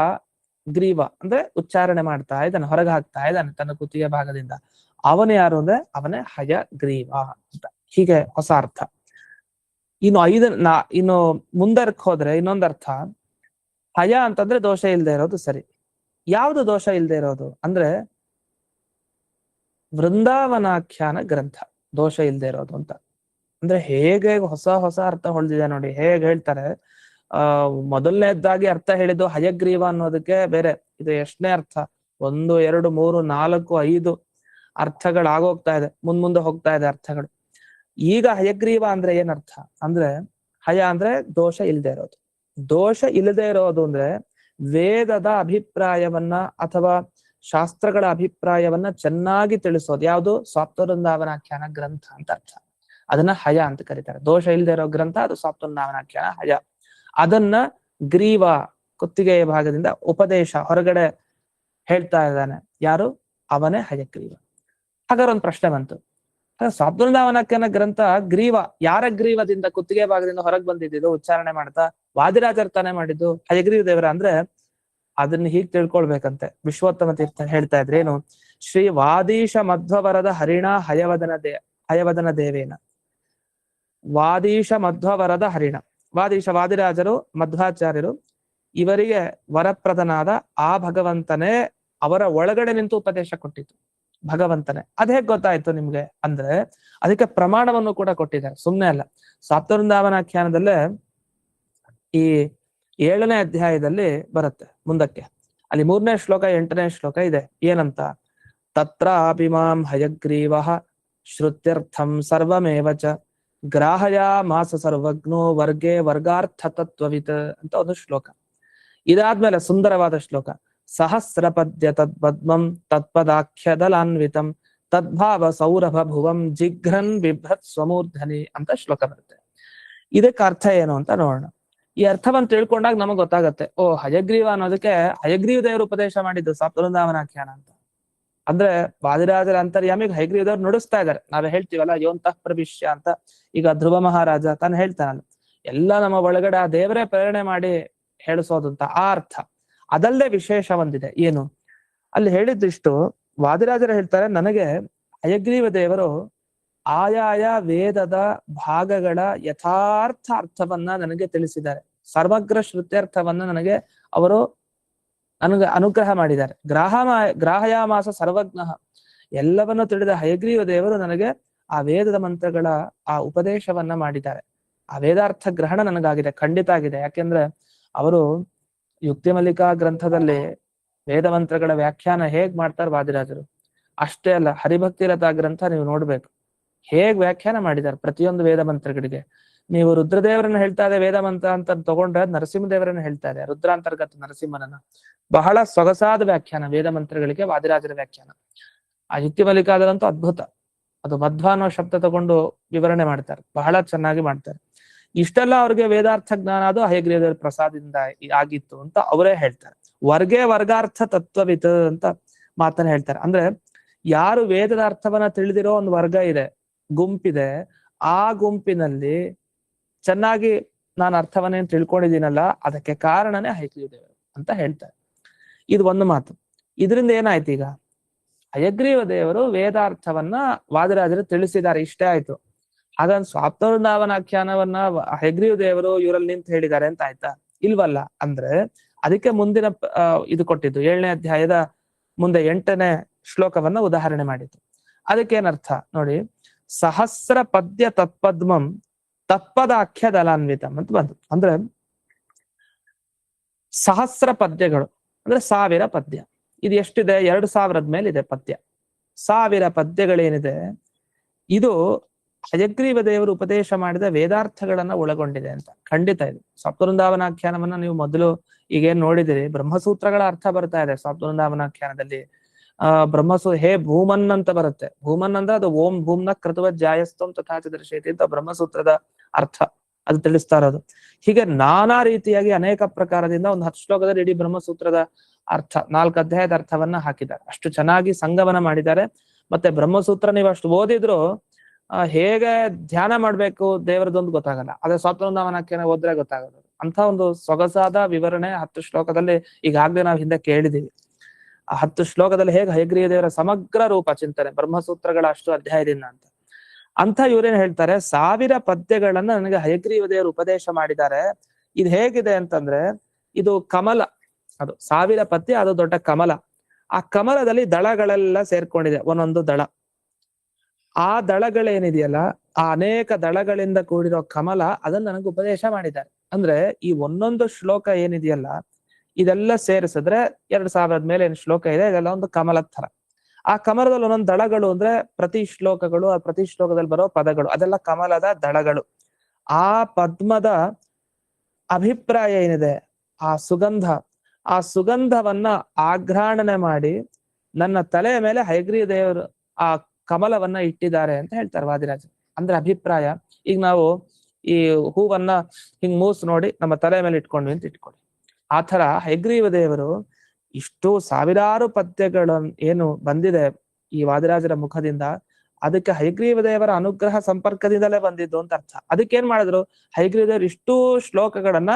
ಗ್ರೀವ ಅಂದ್ರೆ ಉಚ್ಚಾರಣೆ ಮಾಡ್ತಾ ಇದ್ದಾನೆ, ಹೊರಗೆ ಹಾಕ್ತಾ ಇದ್ದಾನೆ ತನ್ನ ಕುತ್ತಿಗೆ ಭಾಗದಿಂದ. ಅವನೇ ಯಾರು ಅಂದ್ರೆ ಅವನೇ ಹಯ ಗ್ರೀವ ಅಂತ. ಹೀಗೆ ಹೊಸ ಅರ್ಥ. ಇನ್ನು ಮುಂದಕ್ಕೆ ಹೋದ್ರೆ ಇನ್ನೊಂದು ಅರ್ಥ, ಹಯ ಅಂತಂದ್ರೆ ದೋಷ ಇಲ್ಲದೆ ಇರೋದು. ಸರಿ, ಯಾವುದು ದೋಷ ಇಲ್ಲದೆ ಇರೋದು ಅಂದ್ರೆ ವೃಂದಾವನಾಖ್ಯಾನ ಗ್ರಂಥ ದೋಷ ಇಲ್ಲದೆ ಇರೋದು ಅಂತ. ಅಂದ್ರೆ ಹೇಗೆ ಹೊಸ ಹೊಸ ಅರ್ಥ ಹೊಳ್ದಿದೆ ನೋಡಿ. ಹೇಗೆ ಹೇಳ್ತಾರೆ, ಮೊದಲನೇದಾಗಿ ಅರ್ಥ ಹೇಳಿದ್ದು ಹಯಗ್ರೀವ ಅನ್ನೋದಕ್ಕೆ ಬೇರೆ. ಇದು ಎಷ್ಟನೇ ಅರ್ಥ? 1, 2, 3, 4, 5 ಅರ್ಥಗಳಾಗೋಗ್ತಾ ಇದೆ, ಮುಂದೆ ಹೋಗ್ತಾ ಇದೆ ಅರ್ಥಗಳು. ಈಗ ಹಯಗ್ರೀವ ಅಂದ್ರೆ ಏನರ್ಥ ಅಂದ್ರೆ, ಹಯ ಅಂದ್ರೆ ದೋಷ ಇಲ್ಲದೆ ಇರೋದು. ದೋಷ ಇಲ್ಲದೆ ಇರೋದು ಅಂದ್ರೆ ವೇದದ ಅಭಿಪ್ರಾಯವನ್ನ ಅಥವಾ ಶಾಸ್ತ್ರಗಳ ಅಭಿಪ್ರಾಯವನ್ನ ಚೆನ್ನಾಗಿ ತಿಳಿಸೋದು. ಯಾವುದು? ಸ್ವಾಪ್ತವೃಂದಾವನಾಖ್ಯಾನ ಗ್ರಂಥ ಅಂತ ಅರ್ಥ. ಅದನ್ನ ಹಯ ಅಂತ ಕರೀತಾರೆ. ದೋಷ ಇಲ್ಲದೆ ಇರೋ ಗ್ರಂಥ ಅದು ಸ್ವಾಪ್ತವೃಂದಾವನಾಖ್ಯಾನ ಹಯ. ಅದನ್ನ ಗ್ರೀವ ಕುತ್ತಿಗೆಯ ಭಾಗದಿಂದ ಉಪದೇಶ ಹೊರಗಡೆ ಹೇಳ್ತಾ ಇದ್ದಾನೆ. ಯಾರು? ಅವನೇ ಹಯಗ್ರೀವ. ಹಾಗಾದ್ರೆ ಒಂದು ಪ್ರಶ್ನೆ ಬಂತು, ಸ್ವಾಪ್ತವೃಂದಾವನಾಖ್ಯಾನ ಗ್ರಂಥ ಗ್ರೀವ ಯಾರ ಗ್ರೀವದಿಂದ ಕುತ್ತಿಗೆ ಭಾಗದಿಂದ ಹೊರಗೆ ಬಂದಿದ್ದು ಉಚ್ಚಾರಣೆ ಮಾಡ್ತಾ? ವಾದಿರಾಜರ್ ತಾನೇ ಮಾಡಿದ್ದು, ಹಯಗ್ರೀವ ದೇವರ ಅಂದ್ರೆ ಅದನ್ನ ಹೀಗ್ ತಿಳ್ಕೊಳ್ಬೇಕಂತೆ. ವಿಶ್ವೋತ್ತಮ ತೀರ್ಥ ಹೇಳ್ತಾ ಇದ್ರೆ ಏನು, ಶ್ರೀ ವಾದೀಶ ಮಧ್ವವರದ ಹರಿಣ ಹಯವದನ ದೇವೇನ. ವಾದೀಶ ಮಧ್ವವರದ ಹರಿಣ, ವಾದಿರಾಜರು ಮಧ್ವಾಚಾರ್ಯರು, ಇವರಿಗೆ ವರಪ್ರದನಾದ ಆ ಭಗವಂತನೇ ಅವರ ಒಳಗಡೆ ನಿಂತು ಉಪದೇಶ ಕೊಟ್ಟಿತ್ತು. ಭಗವಂತನೇ. ಅದ್ ಹೇಗ್ ಗೊತ್ತಾಯ್ತು ನಿಮ್ಗೆ ಅಂದ್ರೆ, ಅದಕ್ಕೆ ಪ್ರಮಾಣವನ್ನು ಕೂಡ ಕೊಟ್ಟಿದ್ದಾರೆ, ಸುಮ್ನೆ ಅಲ್ಲ. ಸ್ವಾಪ್ತವೃಂದಾವನಾಖ್ಯಾನದಲ್ಲೇ ಈ 7ನೇ ಅಧ್ಯಾಯದಲ್ಲಿ ಬರುತ್ತೆ ಮುಂದಕ್ಕೆ, ಅಲ್ಲಿ 3ನೇ ಶ್ಲೋಕ 8ನೇ ಶ್ಲೋಕ ಇದೆ. ಏನಂತ? ತತ್ರಾಪಿ ಮಾಂ ಹಯಗ್ರೀವಃ ಶ್ರುತ್ಯರ್ಥಂ ಸರ್ವಮೇವಚ ಗ್ರಾಹಯ ಮಾಸ ಸರ್ವಜ್ಞೋ ವರ್ಗೇ ವರ್ಗಾರ್ಥ ತತ್ವವಿತ್ ಅಂತ ಒಂದು ಶ್ಲೋಕ. ಇದಾದ್ಮೇಲೆ ಸುಂದರವಾದ ಶ್ಲೋಕ, ಸಹಸ್ರಪದ್ಯ ತದ್ಪದ್ಮಂ ತತ್ಪದಾಖ್ಯದಲಾನ್ವಿತಂ ತದ್ಭಾವ ಸೌರಭ ಭುವಂ ಜಿಘ್ರನ್ ಬಿಭ್ರತ್ ಸ್ವಮೂರ್ಧನಿ ಅಂತ ಶ್ಲೋಕ ಬರುತ್ತೆ. ಇದಕ್ಕೆ ಅರ್ಥ ಏನು ಅಂತ ನೋಡೋಣ. ಈ ಅರ್ಥವನ್ನು ತಿಳ್ಕೊಂಡಾಗ ನಮಗ್ ಗೊತ್ತಾಗತ್ತೆ, ಓ ಹಯಗ್ರೀವ ಅನ್ನೋದಕ್ಕೆ ಹಯಗ್ರೀವ ದೇವರು ಉಪದೇಶ ಮಾಡಿದ್ದು ಸ್ವಾಪ್ತವೃಂದಾವನಾಖ್ಯಾನ ಅಂತ. ಅಂದ್ರೆ ವಾದಿರಾಜರ ಅಂತರ್ಯಾಮಿಗೆ ಹಯಗ್ರೀವ ದೇವರು ನುಡಿಸ್ತಾ ಇದ್ದಾರೆ. ನಾವೇ ಹೇಳ್ತೀವಲ್ಲ ಯೋಂತಃ ಪ್ರವಿಶ್ಯ ಅಂತ. ಈಗ ಧ್ರುವ ಮಹಾರಾಜ ತಾನು ಹೇಳ್ತಾನಲ್ಲ, ಎಲ್ಲ ನಮ್ಮ ಒಳಗಡೆ ಆ ದೇವರೇ ಪ್ರೇರಣೆ ಮಾಡಿ ಹೇಳಿಸೋದು ಅಂತ ಆ ಅರ್ಥ. ಅದಲ್ಲದೆ ವಿಶೇಷ ಒಂದಿದೆ. ಏನು? ಅಲ್ಲಿ ಹೇಳಿದ್ದಿಷ್ಟು ವಾದಿರಾಜರು ಹೇಳ್ತಾರೆ, ನನಗೆ ಹಯಗ್ರೀವ ದೇವರು ಆಯಾಯ ವೇದದ ಭಾಗಗಳ ಯಥಾರ್ಥ ಅರ್ಥವನ್ನ ನನಗೆ ತಿಳಿಸಿದ್ದಾರೆ. ಸರ್ವಗ್ರ ಶ್ರುತ್ಯರ್ಥವನ್ನ ನನಗೆ ಅವರು ಅನುಗ್ರಹ ಮಾಡಿದ್ದಾರೆ. ಗ್ರಾಹಯಾಮಾಸ ಸರ್ವಜ್ಞ, ಎಲ್ಲವನ್ನು ತಿಳಿದ ಹಯಗ್ರೀವ ದೇವರು ನನಗೆ ಆ ವೇದದ ಮಂತ್ರಗಳ ಆ ಉಪದೇಶವನ್ನ ಮಾಡಿದ್ದಾರೆ. ಆ ವೇದಾರ್ಥ ಗ್ರಹಣ ನನಗಾಗಿದೆ, ಖಂಡಿತ ಆಗಿದೆ. ಯಾಕೆಂದ್ರೆ ಅವರು ಯುಕ್ತಿ ಮಲ್ಲಿಕಾ ಗ್ರಂಥದಲ್ಲಿ ವೇದ ಮಂತ್ರಗಳ ವ್ಯಾಖ್ಯಾನ ಹೇಗ್ ಮಾಡ್ತಾರೆ ವಾದಿರಾಜರು, ಅಷ್ಟೇ ಅಲ್ಲ ಹರಿಭಕ್ತಿ ರಥ ಗ್ರಂಥ ನೀವು ನೋಡ್ಬೇಕು, ಹೇಗ್ ವ್ಯಾಖ್ಯಾನ ಮಾಡಿದ್ದಾರೆ ಪ್ರತಿಯೊಂದು ವೇದ ಮಂತ್ರಗಳಿಗೆ. ನೀವು ರುದ್ರದೇವರನ್ನ ಹೇಳ್ತಾ ಇದೆ ವೇದ ಮಂತ್ರ ಅಂತ ತಗೊಂಡ್ರೆ ನರಸಿಂಹದೇವರನ್ನ ಹೇಳ್ತಾ ಇದೆ, ರುದ್ರಾಂತರ್ಗತ ನರಸಿಂಹನನ್ನ. ಬಹಳ ಸೊಗಸಾದ ವ್ಯಾಖ್ಯಾನ ವೇದ ಮಂತ್ರಗಳಿಗೆ ವಾದಿರಾಜರ ವ್ಯಾಖ್ಯಾನ. ಆ ಯುಕ್ತಿ ಮಲ್ಲಿಕಾದಲ್ಲಂತೂ ಅದ್ಭುತ. ಅದು ಮಧ್ವ ಅನ್ನೋ ಶಬ್ದ ತಗೊಂಡು ವಿವರಣೆ ಮಾಡ್ತಾರೆ, ಬಹಳ ಚೆನ್ನಾಗಿ ಮಾಡ್ತಾರೆ. ಇಷ್ಟೆಲ್ಲ ಅವ್ರಿಗೆ ವೇದಾರ್ಥ ಜ್ಞಾನ ಅದು ಹಯಗ್ರೀವದೇವರ ಪ್ರಸಾದದಿಂದ ಆಗಿತ್ತು ಅಂತ ಅವರೇ ಹೇಳ್ತಾರೆ. ವರ್ಗಾರ್ಥ ತತ್ವವಿತ್ ಅಂತ ಮಾತನ್ನ ಹೇಳ್ತಾರೆ. ಅಂದ್ರೆ ಯಾರು ವೇದದ ಅರ್ಥವನ್ನ ತಿಳಿದಿರೋ ಒಂದು ವರ್ಗ ಇದೆ, ಗುಂಪಿದೆ, ಆ ಗುಂಪಿನಲ್ಲಿ ಚೆನ್ನಾಗಿ ನಾನು ಅರ್ಥವನ್ನೇನು ತಿಳ್ಕೊಂಡಿದ್ದೀನಲ್ಲ, ಅದಕ್ಕೆ ಕಾರಣನೇ ಹಯಗ್ರೀವ ದೇವರು ಅಂತ ಹೇಳ್ತಾರೆ. ಇದು ಒಂದು ಮಾತು. ಇದರಿಂದ ಏನಾಯ್ತು, ಈಗ ಹಯಗ್ರೀವ ದೇವರು ವೇದಾರ್ಥವನ್ನ ವಾದಿರಾಜರು ತಿಳಿಸಿದ್ದಾರೆ, ಇಷ್ಟೇ ಆಯ್ತು. ಹಾಗಂದ್ ಸ್ವಾಪ್ತವೃಂದಾವನಾಖ್ಯಾನವನ್ನ ಹಯಗ್ರೀವ ದೇವರು ಇವರಲ್ಲಿ ನಿಂತು ಹೇಳಿದ್ದಾರೆ ಅಂತ ಆಯ್ತಾ? ಇಲ್ವಲ್ಲ. ಅಂದ್ರೆ ಅದಕ್ಕೆ ಮುಂದಿನ ಇದು ಕೊಟ್ಟಿದ್ದು 7ನೇ ಅಧ್ಯಾಯದ ಮುಂದೆ 8ನೇ ಶ್ಲೋಕವನ್ನ ಉದಾಹರಣೆ ಮಾಡಿದ್ದು. ಅದಕ್ಕೇನರ್ಥ ನೋಡಿ, ಸಹಸ್ರ ಪದ್ಯ ತತ್ಪದ್ಮಂ ತತ್ಪದಾಖ್ಯ ದಲಾನ್ವಿತಂ ಅಂತ ಬಂತು. ಅಂದ್ರೆ ಸಹಸ್ರ ಪದ್ಯಗಳು ಅಂದ್ರೆ 1000 ಪದ್ಯ. ಇದು ಎಷ್ಟಿದೆ? 2000 ಮೇಲಿದೆ ಪದ್ಯ. 1000 ಪದ್ಯಗಳೇನಿದೆ, ಇದು ಹಯಗ್ರೀವ ದೇವರು ಉಪದೇಶ ಮಾಡಿದ ವೇದಾರ್ಥಗಳನ್ನ ಒಳಗೊಂಡಿದೆ ಅಂತ ಖಂಡಿತ. ಇದು ಸಪ್ತವೃಂದಾವನಾಖ್ಯಾನವನ್ನ ನೀವು ಮೊದಲು ಈಗೇನ್ ನೋಡಿದಿರಿ, ಬ್ರಹ್ಮಸೂತ್ರಗಳ ಅರ್ಥ ಬರ್ತಾ ಇದೆ ಸಪ್ತವೃಂದಾವನಾಖ್ಯಾನದಲ್ಲಿ. ಹೇ ಭೂಮನ್ ಅಂತ ಬರುತ್ತೆ. ಭೂಮನ್ ಅಂದ್ರೆ ಅದು ಓಂ ಭೂಮ್ನ ಕೃತವ ಜಾಯಸ್ತಂ ತಥಾಚ ದರ್ಶಯತಿ ಅಂತ ಬ್ರಹ್ಮಸೂತ್ರದ ಅರ್ಥ ಅದು ತಿಳಿಸ್ತಾ ಇರೋದು. ಹೀಗೆ ನಾನಾ ರೀತಿಯಾಗಿ ಅನೇಕ ಪ್ರಕಾರದಿಂದ ಒಂದು 10 ಶ್ಲೋಕದಲ್ಲಿ ಇಡೀ ಬ್ರಹ್ಮಸೂತ್ರದ ಅರ್ಥ 4 ಅಧ್ಯಾಯದ ಅರ್ಥವನ್ನ ಹಾಕಿದ್ದಾರೆ. ಅಷ್ಟು ಚೆನ್ನಾಗಿ ಸಂಗಮನ ಮಾಡಿದ್ದಾರೆ. ಮತ್ತೆ ಬ್ರಹ್ಮಸೂತ್ರ ನೀವು ಅಷ್ಟು ಓದಿದ್ರು ಹೇಗೆ ಧ್ಯಾನ ಮಾಡ್ಬೇಕು ದೇವರದೊಂದು ಗೊತ್ತಾಗಲ್ಲ. ಅದೇ ಸ್ವಾತಂತ್ರ್ಯನಾಖ್ಯಾನ ಓದ್ರೆ ಗೊತ್ತಾಗಲ್ಲ. ಅಂತ ಒಂದು ಸೊಗಸಾದ ವಿವರಣೆ 10 ಶ್ಲೋಕದಲ್ಲಿ ಈಗಾಗಲೇ ನಾವು ಹಿಂದೆ ಕೇಳಿದೀವಿ. ಆ 10 ಶ್ಲೋಕದಲ್ಲಿ ಹೇಗೆ ಹಯಗ್ರೀವ ದೇವರ ಸಮಗ್ರ ರೂಪ ಚಿಂತನೆ ಬ್ರಹ್ಮಸೂತ್ರಗಳ ಅಷ್ಟು ಅಧ್ಯಾಯದಿಂದ ಅಂತ ಇವ್ರೇನ್ ಹೇಳ್ತಾರೆ, 1000 ಪದ್ಯಗಳನ್ನ ನನಗೆ ಹಯಗ್ರೀವ ದೇವರು ಉಪದೇಶ ಮಾಡಿದ್ದಾರೆ. ಇದು ಹೇಗಿದೆ ಅಂತಂದ್ರೆ, ಇದು ಕಮಲ, ಅದು 1000 ಪದ್ಯ, ಅದು ದೊಡ್ಡ ಕಮಲ. ಆ ಕಮಲದಲ್ಲಿ ದಳಗಳೆಲ್ಲ ಸೇರ್ಕೊಂಡಿದೆ, ಒಂದೊಂದು ದಳ. ಆ ದಳಗಳೇನಿದೆಯಲ್ಲ, ಆ ಅನೇಕ ದಳಗಳಿಂದ ಕೂಡಿರೋ ಕಮಲ, ಅದನ್ನ ನನಗೆ ಉಪದೇಶ ಮಾಡಿದ್ದಾರೆ. ಅಂದ್ರೆ ಈ ಒಂದೊಂದು ಶ್ಲೋಕ ಏನಿದೆಯಲ್ಲ, ಇದೆಲ್ಲ ಸೇರಿಸಿದ್ರೆ 2000 ಮೇಲೆ ಏನ್ ಶ್ಲೋಕ ಇದೆ, ಇದೆಲ್ಲ ಒಂದು ಕಮಲದ ತರ. ಆ ಕಮಲದಲ್ಲಿ ಒಂದೊಂದು ದಳಗಳು ಅಂದ್ರೆ ಪ್ರತಿ ಶ್ಲೋಕಗಳು, ಆ ಪ್ರತಿ ಶ್ಲೋಕದಲ್ಲಿ ಬರೋ ಪದಗಳು, ಅದೆಲ್ಲ ಕಮಲದ ದಳಗಳು. ಆ ಪದ್ಮದ ಅಭಿಪ್ರಾಯ ಏನಿದೆ, ಆ ಸುಗಂಧವನ್ನ ಆಘ್ರಾಣನೆ ಮಾಡಿ ನನ್ನ ತಲೆಯ ಮೇಲೆ ಹಯಗ್ರೀವ ದೇವರು ಆ ಕಮಲವನ್ನ ಇಟ್ಟಿದ್ದಾರೆ ಅಂತ ಹೇಳ್ತಾರೆ ವಾದಿರಾಜ. ಅಂದ್ರೆ ಅಭಿಪ್ರಾಯ, ಈಗ ನಾವು ಈ ಹೂವನ್ನ ಹಿಂಗ್ ಮೂಸ್ ನೋಡಿ ನಮ್ಮ ತಲೆ ಮೇಲೆ ಇಟ್ಕೊಂಡ್ವಿ ಅಂತ ಇಟ್ಕೊಳ್ಳಿ. ಆ ತರ ಹಯಗ್ರೀವ ದೇವರು ಇಷ್ಟು 1000 ಪದ್ಯಗಳು ಏನು ಬಂದಿದೆ ಈ ವಾದಿರಾಜರ ಮುಖದಿಂದ, ಅದಕ್ಕೆ ಹಯಗ್ರೀವ ದೇವರ ಅನುಗ್ರಹ ಸಂಪರ್ಕದಿಂದಲೇ ಬಂದಿದ್ದು ಅಂತ ಅರ್ಥ. ಅದಕ್ಕೇನ್ ಮಾಡಿದ್ರು, ಹಯಗ್ರೀವ ದೇವರು ಇಷ್ಟೂ ಶ್ಲೋಕಗಳನ್ನ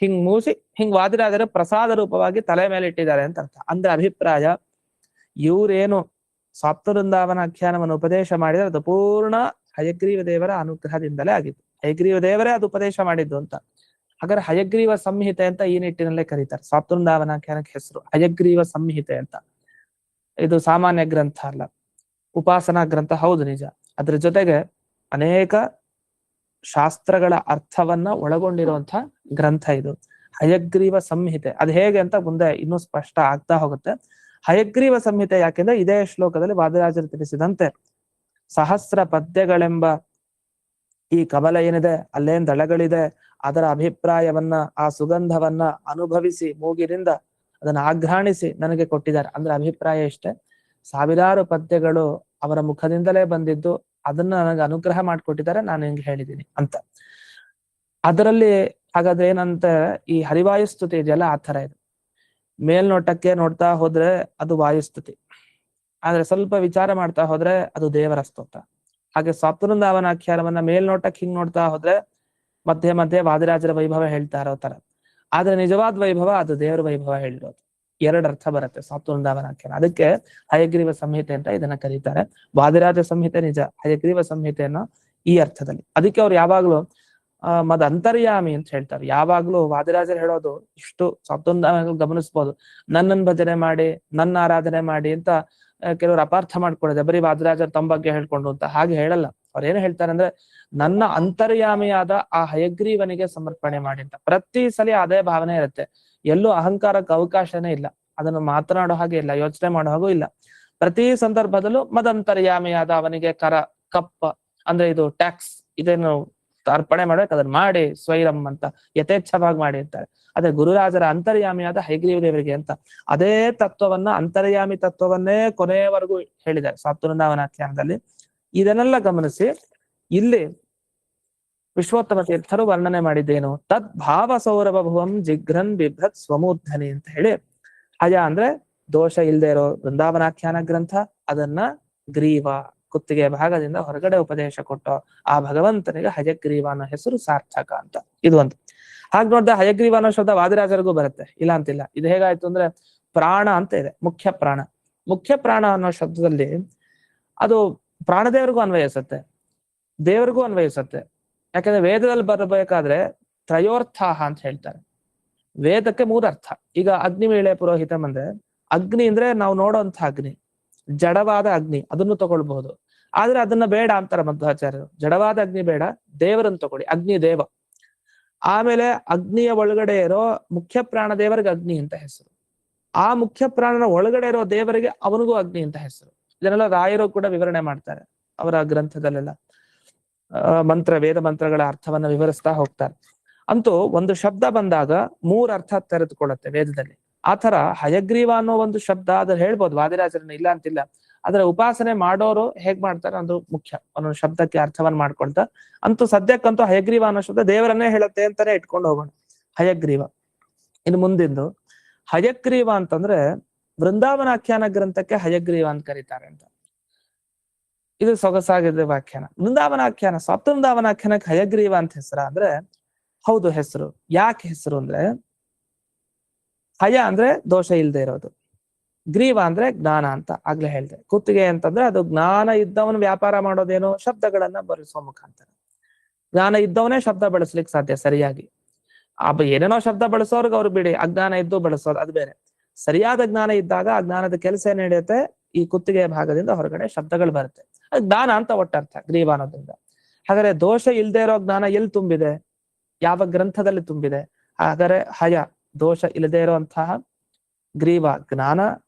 ಹಿಂಗ್ ಮೂಸಿ ಹಿಂಗ್ ವಾದಿರಾಜರ ಪ್ರಸಾದ ರೂಪವಾಗಿ ತಲೆ ಮೇಲೆ ಇಟ್ಟಿದ್ದಾರೆ ಅಂತ ಅರ್ಥ. ಅಂದ್ರೆ ಅಭಿಪ್ರಾಯ, ಇವ್ರೇನು ಸಪ್ತವೃಂದಾವನಾಖ್ಯಾನವನ್ನು ಉಪದೇಶ ಮಾಡಿದ್ರೆ ಅದು ಪೂರ್ಣ ಹಯಗ್ರೀವ ದೇವರ ಅನುಗ್ರಹದಿಂದಲೇ ಆಗಿತ್ತು. ಹಯಗ್ರೀವ ದೇವರೇ ಅದು ಉಪದೇಶ ಮಾಡಿದ್ದು ಅಂತ. ಹಾಗಾದ್ರೆ ಹಯಗ್ರೀವ ಸಂಹಿತೆ ಅಂತ ಈ ನಿಟ್ಟಿನಲ್ಲೇ ಕರೀತಾರೆ. ಸಪ್ತವೃಂದಾವನಾಖ್ಯಾನಕ್ಕೆ ಹೆಸರು ಹಯಗ್ರೀವ ಸಂಹಿತೆ ಅಂತ. ಇದು ಸಾಮಾನ್ಯ ಗ್ರಂಥ ಅಲ್ಲ, ಉಪಾಸನಾ ಗ್ರಂಥ, ಹೌದು ನಿಜ. ಅದ್ರ ಜೊತೆಗೆ ಅನೇಕ ಶಾಸ್ತ್ರಗಳ ಅರ್ಥವನ್ನ ಒಳಗೊಂಡಿರುವಂತ ಗ್ರಂಥ ಇದು ಹಯಗ್ರೀವ ಸಂಹಿತೆ. ಅದು ಹೇಗೆ ಅಂತ ಮುಂದೆ ಇನ್ನೂ ಸ್ಪಷ್ಟ ಆಗ್ತಾ ಹೋಗುತ್ತೆ. ಹಯಗ್ರೀವ ಸಂಹಿತೆ ಯಾಕೆಂದ್ರೆ ಇದೇ ಶ್ಲೋಕದಲ್ಲಿ ವಾದಿರಾಜರು ತಿಳಿಸಿದಂತೆ 1000 ಪದ್ಯಗಳೆಂಬ ಈ ಕಮಲ ಏನಿದೆ, ಅಲ್ಲೇನ್ ದಳಗಳಿದೆ, ಅದರ ಅಭಿಪ್ರಾಯವನ್ನ, ಆ ಸುಗಂಧವನ್ನ ಅನುಭವಿಸಿ ಮೂಗಿನಿಂದ ಅದನ್ನ ಆಘ್ರಾಣಿಸಿ ನನಗೆ ಕೊಟ್ಟಿದ್ದಾರೆ. ಅಂದ್ರೆ ಅಭಿಪ್ರಾಯ ಇಷ್ಟೇ, 1000 ಪದ್ಯಗಳು ಅವರ ಮುಖದಿಂದಲೇ ಬಂದಿದ್ದು, ಅದನ್ನ ನನಗೆ ಅನುಗ್ರಹ ಮಾಡಿಕೊಟ್ಟಿದ್ದಾರೆ, ನಾನು ಹಿಂಗೆ ಹೇಳಿದ್ದೀನಿ ಅಂತ. ಅದರಲ್ಲಿ ಹಾಗಾದ್ರೆ ಏನಂತ, ಈ ಹರಿವಾಯುಸ್ತುತಿ ಇದೆಯಲ್ಲ, ಆ ತರ ಇದೆ. ಮೇಲ್ನೋಟಕ್ಕೆ ನೋಡ್ತಾ ಹೋದ್ರೆ ಅದು ವಾಯುಸ್ತುತಿ, ಆದ್ರೆ ಸ್ವಲ್ಪ ವಿಚಾರ ಮಾಡ್ತಾ ಹೋದ್ರೆ ಅದು ದೇವರ ಸ್ತೋತ್ರ. ಹಾಗೆ ಸಪ್ತವೃಂದಾವನಾಖ್ಯಾನವನ್ನ ಮೇಲ್ನೋಟಕ್ಕೆ ಹಿಂಗ್ ನೋಡ್ತಾ ಹೋದ್ರೆ ಮಧ್ಯೆ ಮಧ್ಯೆ ವಾದಿರಾಜರ ವೈಭವ ಹೇಳ್ತಾ ಇರೋ ತರ, ಆದ್ರೆ ನಿಜವಾದ ವೈಭವ ಅದು ದೇವರ ವೈಭವ ಹೇಳಿರೋದು. 2 ಅರ್ಥ ಬರುತ್ತೆ ಸಪ್ತವೃಂದಾವನಾಖ್ಯಾನ. ಅದಕ್ಕೆ ಹಯಗ್ರೀವ ಸಂಹಿತೆ ಅಂತ ಇದನ್ನ ಕರೀತಾರೆ. ವಾದಿರಾಜ ಸಂಹಿತೆ ನಿಜ, ಹಯಗ್ರೀವ ಸಂಹಿತೆಯನ್ನ ಈ ಅರ್ಥದಲ್ಲಿ. ಅದಕ್ಕೆ ಅವ್ರು ಯಾವಾಗ್ಲೂ ಮದ ಅಂತರ್ಯಾಮಿ ಅಂತ ಹೇಳ್ತಾರೆ. ಯಾವಾಗ್ಲೂ ವಾದಿರಾಜರು ಹೇಳೋದು ಇಷ್ಟು ಸ್ವತಂತ್ರ ಗಮನಿಸ್ಬೋದು. ನನ್ನನ್ನು ಭಜನೆ ಮಾಡಿ, ನನ್ನ ಆರಾಧನೆ ಮಾಡಿ ಅಂತ ಕೆಲವರು ಅಪಾರ್ಥ ಮಾಡ್ಕೊಳ್ಳೋದೆ. ಬರೀ ವಾದಿರಾಜರು ತಮ್ಮ ಬಗ್ಗೆ ಹೇಳ್ಕೊಂಡು ಅಂತ ಹಾಗೆ ಹೇಳಲ್ಲ. ಅವ್ರು ಏನ್ ಹೇಳ್ತಾರೆ ಅಂದ್ರೆ, ನನ್ನ ಅಂತರ್ಯಾಮಿಯಾದ ಆ ಹಯಗ್ರೀವನಿಗೆ ಸಮರ್ಪಣೆ ಮಾಡಿ ಅಂತ. ಪ್ರತಿ ಸಲ ಅದೇ ಭಾವನೆ ಇರುತ್ತೆ. ಎಲ್ಲೂ ಅಹಂಕಾರಕ್ಕೆ ಅವಕಾಶನೇ ಇಲ್ಲ. ಅದನ್ನು ಮಾತನಾಡೋ ಹಾಗೆ ಇಲ್ಲ, ಯೋಚನೆ ಮಾಡೋ ಹಾಗೂ ಇಲ್ಲ. ಪ್ರತಿ ಸಂದರ್ಭದಲ್ಲೂ ಮದಂತರ್ಯಾಮಿಯಾದ ಅವನಿಗೆ ಕಪ್ಪ ಅಂದ್ರೆ ಇದು ಟ್ಯಾಕ್ಸ್, ಇದನ್ನು ಅರ್ಪಣೆ ಮಾಡ್ಬೇಕು, ಅದನ್ನ ಮಾಡಿ ಸ್ವೈರಂ ಅಂತ ಯಥೇಚ್ಛವಾಗಿ ಮಾಡಿ ಅಂತಾರೆ. ಅದೇ ಗುರುರಾಜರ ಅಂತರ್ಯಾಮಿಯಾದ ಹಯಗ್ರೀವ ದೇವರಿಗೆ ಅಂತ ಅದೇ ತತ್ವವನ್ನ, ಅಂತರ್ಯಾಮಿ ತತ್ವವನ್ನೇ ಕೊನೆಯವರೆಗೂ ಹೇಳಿದ್ದಾರೆ ಸಾಪ್ತವೃಂದಾವನಾಖ್ಯಾನದಲ್ಲಿ. ಇದನ್ನೆಲ್ಲ ಗಮನಿಸಿ ಇಲ್ಲಿ ವಿಶ್ವೋತ್ತಮ ತೀರ್ಥರು ವರ್ಣನೆ ಮಾಡಿದ್ದೇನು, ತದ್ ಭಾವ ಸೌರಭ ಭುವಂ ಜಿಘ್ರನ್ ಬಿಭ್ರತ್ ಸ್ವಮೂರ್ಧನಿ ಅಂತ ಹೇಳಿ, ಹಯ ಅಂದ್ರೆ ದೋಷ ಇಲ್ಲದೆ ಇರೋ ವೃಂದಾವನಾಖ್ಯಾನ ಗ್ರಂಥ, ಅದನ್ನ ಗ್ರೀವ ಕುತ್ತಿಗೆ ಭಾಗದಿಂದ ಹೊರಗಡೆ ಉಪದೇಶ ಕೊಟ್ಟು ಆ ಭಗವಂತನಿಗೆ ಹಯಗ್ರೀವ ಅನ್ನೋ ಹೆಸರು ಸಾರ್ಥಕ ಅಂತ. ಇದು ಒಂದು. ಹಾಗೆ ನೋಡಿದ್ರೆ ಹಯಗ್ರೀವ ಅನ್ನೋ ಶಬ್ದ ವಾದಿರಾಜರಿಗೂ ಬರುತ್ತೆ, ಇಲ್ಲ ಅಂತಿಲ್ಲ. ಇದು ಹೇಗಾಯ್ತು ಅಂದ್ರೆ, ಪ್ರಾಣ ಅಂತ ಇದೆ, ಮುಖ್ಯ ಪ್ರಾಣ. ಮುಖ್ಯ ಪ್ರಾಣ ಅನ್ನೋ ಶಬ್ದದಲ್ಲಿ ಅದು ಪ್ರಾಣದೇವರಿಗೂ ಅನ್ವಯಿಸುತ್ತೆ, ದೇವರಿಗೂ ಅನ್ವಯಿಸುತ್ತೆ. ಯಾಕಂದ್ರೆ ವೇದದಲ್ಲಿ ಬರಬೇಕಾದ್ರೆ ತ್ರಯೋರ್ಥಾಹ ಅಂತ ಹೇಳ್ತಾರೆ. ವೇದಕ್ಕೆ 3 ಅರ್ಥ. ಈಗ ಅಗ್ನಿವೀಳೆ ಪುರೋಹಿತಂ ಅಂದ್ರೆ, ಅಗ್ನಿ ಅಂದ್ರೆ ನಾವು ನೋಡೋಂಥ ಅಗ್ನಿ, ಜಡವಾದ ಅಗ್ನಿ, ಅದನ್ನು ತಗೊಳ್ಬಹುದು. ಆದ್ರೆ ಅದನ್ನ ಬೇಡ ಅಂತಾರೆ ಮಧ್ವಾಚಾರ್ಯರು. ಜಡವಾದ ಅಗ್ನಿ ಬೇಡ, ದೇವರನ್ನು ತಗೊಳ್ಳಿ, ಅಗ್ನಿ ದೇವ. ಆಮೇಲೆ ಅಗ್ನಿಯ ಒಳಗಡೆ ಇರೋ ಮುಖ್ಯ ಪ್ರಾಣ ದೇವರಿಗೆ ಅಗ್ನಿ ಅಂತ ಹೆಸರು. ಆ ಮುಖ್ಯ ಪ್ರಾಣನ ಒಳಗಡೆ ಇರೋ ದೇವರಿಗೆ ಅವನಿಗೂ ಅಗ್ನಿ ಅಂತ ಹೆಸರು. ಇದನ್ನೆಲ್ಲ ರಾಯರು ಕೂಡ ವಿವರಣೆ ಮಾಡ್ತಾರೆ ಅವರ ಗ್ರಂಥದಲ್ಲೆಲ್ಲ. ವೇದ ಮಂತ್ರಗಳ ಅರ್ಥವನ್ನ ವಿವರಿಸ್ತಾ ಹೋಗ್ತಾರೆ. ಅಂತೂ ಒಂದು ಶಬ್ದ ಬಂದಾಗ 3 ಅರ್ಥ ತೆರೆದುಕೊಳ್ಳುತ್ತೆ ವೇದದಲ್ಲಿ. ಆ ತರ ಹಯಗ್ರೀವ ಅನ್ನೋ ಒಂದು ಶಬ್ದ ಅದ್ರ ಹೇಳ್ಬೋದು ವಾದಿರಾಜರನ್ನ, ಇಲ್ಲ ಅಂತಿಲ್ಲ. ಅದರ ಉಪಾಸನೆ ಮಾಡೋರು ಹೇಗ್ ಮಾಡ್ತಾರೆ ಅದು ಮುಖ್ಯ. ಒಂದೊಂದು ಶಬ್ದಕ್ಕೆ ಅರ್ಥವನ್ನ ಮಾಡ್ಕೊಳ್ತಾ, ಅಂತೂ ಸದ್ಯಕ್ಕಂತೂ ಹಯಗ್ರೀವ ಅನ್ನೋ ಶಬ್ದ ದೇವರನ್ನೇ ಹೇಳುತ್ತೆ ಅಂತಾನೆ ಇಟ್ಕೊಂಡು ಹೋಗೋಣ. ಹಯಗ್ರೀವ. ಇನ್ನು ಮುಂದಿಂದು ಹಯಗ್ರೀವ ಅಂತಂದ್ರೆ ವೃಂದಾವನಾಖ್ಯಾನ ಗ್ರಂಥಕ್ಕೆ ಹಯಗ್ರೀವ ಅಂತ ಕರೀತಾರೆ ಅಂತ. ಇದು ಸೊಗಸಾಗಿದೆ ವ್ಯಾಖ್ಯಾನ. ವೃಂದಾವನಾಖ್ಯಾನ, ಸಪ್ತವೃಂದಾವನಾಖ್ಯಾನಕ್ಕೆ ಹಯಗ್ರೀವ ಅಂತ ಹೆಸರ ಅಂದ್ರೆ, ಹೌದು ಹೆಸರು. ಯಾಕೆ ಹೆಸರು ಅಂದ್ರೆ, ಹಯ ಅಂದ್ರೆ ದೋಷ ಇಲ್ಲದೆ ಇರೋದು, ಗ್ರೀವ ಅಂದ್ರೆ ಜ್ಞಾನ ಅಂತ ಆಗ್ಲೇ ಹೇಳ್ದೆ. ಕುತ್ತಿಗೆ ಅಂತಂದ್ರೆ ಅದು ಜ್ಞಾನ ಇದ್ದವನು ವ್ಯಾಪಾರ ಮಾಡೋದೇನೋ ಶಬ್ದಗಳನ್ನ ಬಳಸುವ ಮುಖಾಂತರ. ಜ್ಞಾನ ಇದ್ದವನೇ ಶಬ್ದ ಬಳಸ್ಲಿಕ್ಕೆ ಸಾಧ್ಯ ಸರಿಯಾಗಿ. ಏನೇನೋ ಶಬ್ದ ಬಳಸೋರ್ಗೆ ಅವ್ರು ಬಿಡಿ, ಅಜ್ಞಾನ ಇದ್ದು ಬಳಸೋದು ಅದು ಬೇರೆ. ಸರಿಯಾದ ಜ್ಞಾನ ಇದ್ದಾಗ ಆ ಜ್ಞಾನದ ಕೆಲಸ ಏನ್ ನಡೆಯುತ್ತೆ, ಈ ಕುತ್ತಿಗೆ ಭಾಗದಿಂದ ಹೊರಗಡೆ ಶಬ್ದಗಳು ಬರುತ್ತೆ. ಅದು ಜ್ಞಾನ ಅಂತ ಒಟ್ಟರ್ಥ ಗ್ರೀವ ಅನ್ನೋದ್ರಿಂದ. ಹಾಗಾದ್ರೆ ದೋಷ ಇಲ್ಲದೆ ಇರೋ ಜ್ಞಾನ ಎಲ್ಲಿ ತುಂಬಿದೆ, ಯಾವ ಗ್ರಂಥದಲ್ಲಿ ತುಂಬಿದೆ? ಹಾಗಾದ್ರೆ ಹಯ, ದೋಷ ಇಲ್ಲದೆ ಇರುವಂತಹ ಗ್ರೀವ, ಜ್ಞಾನ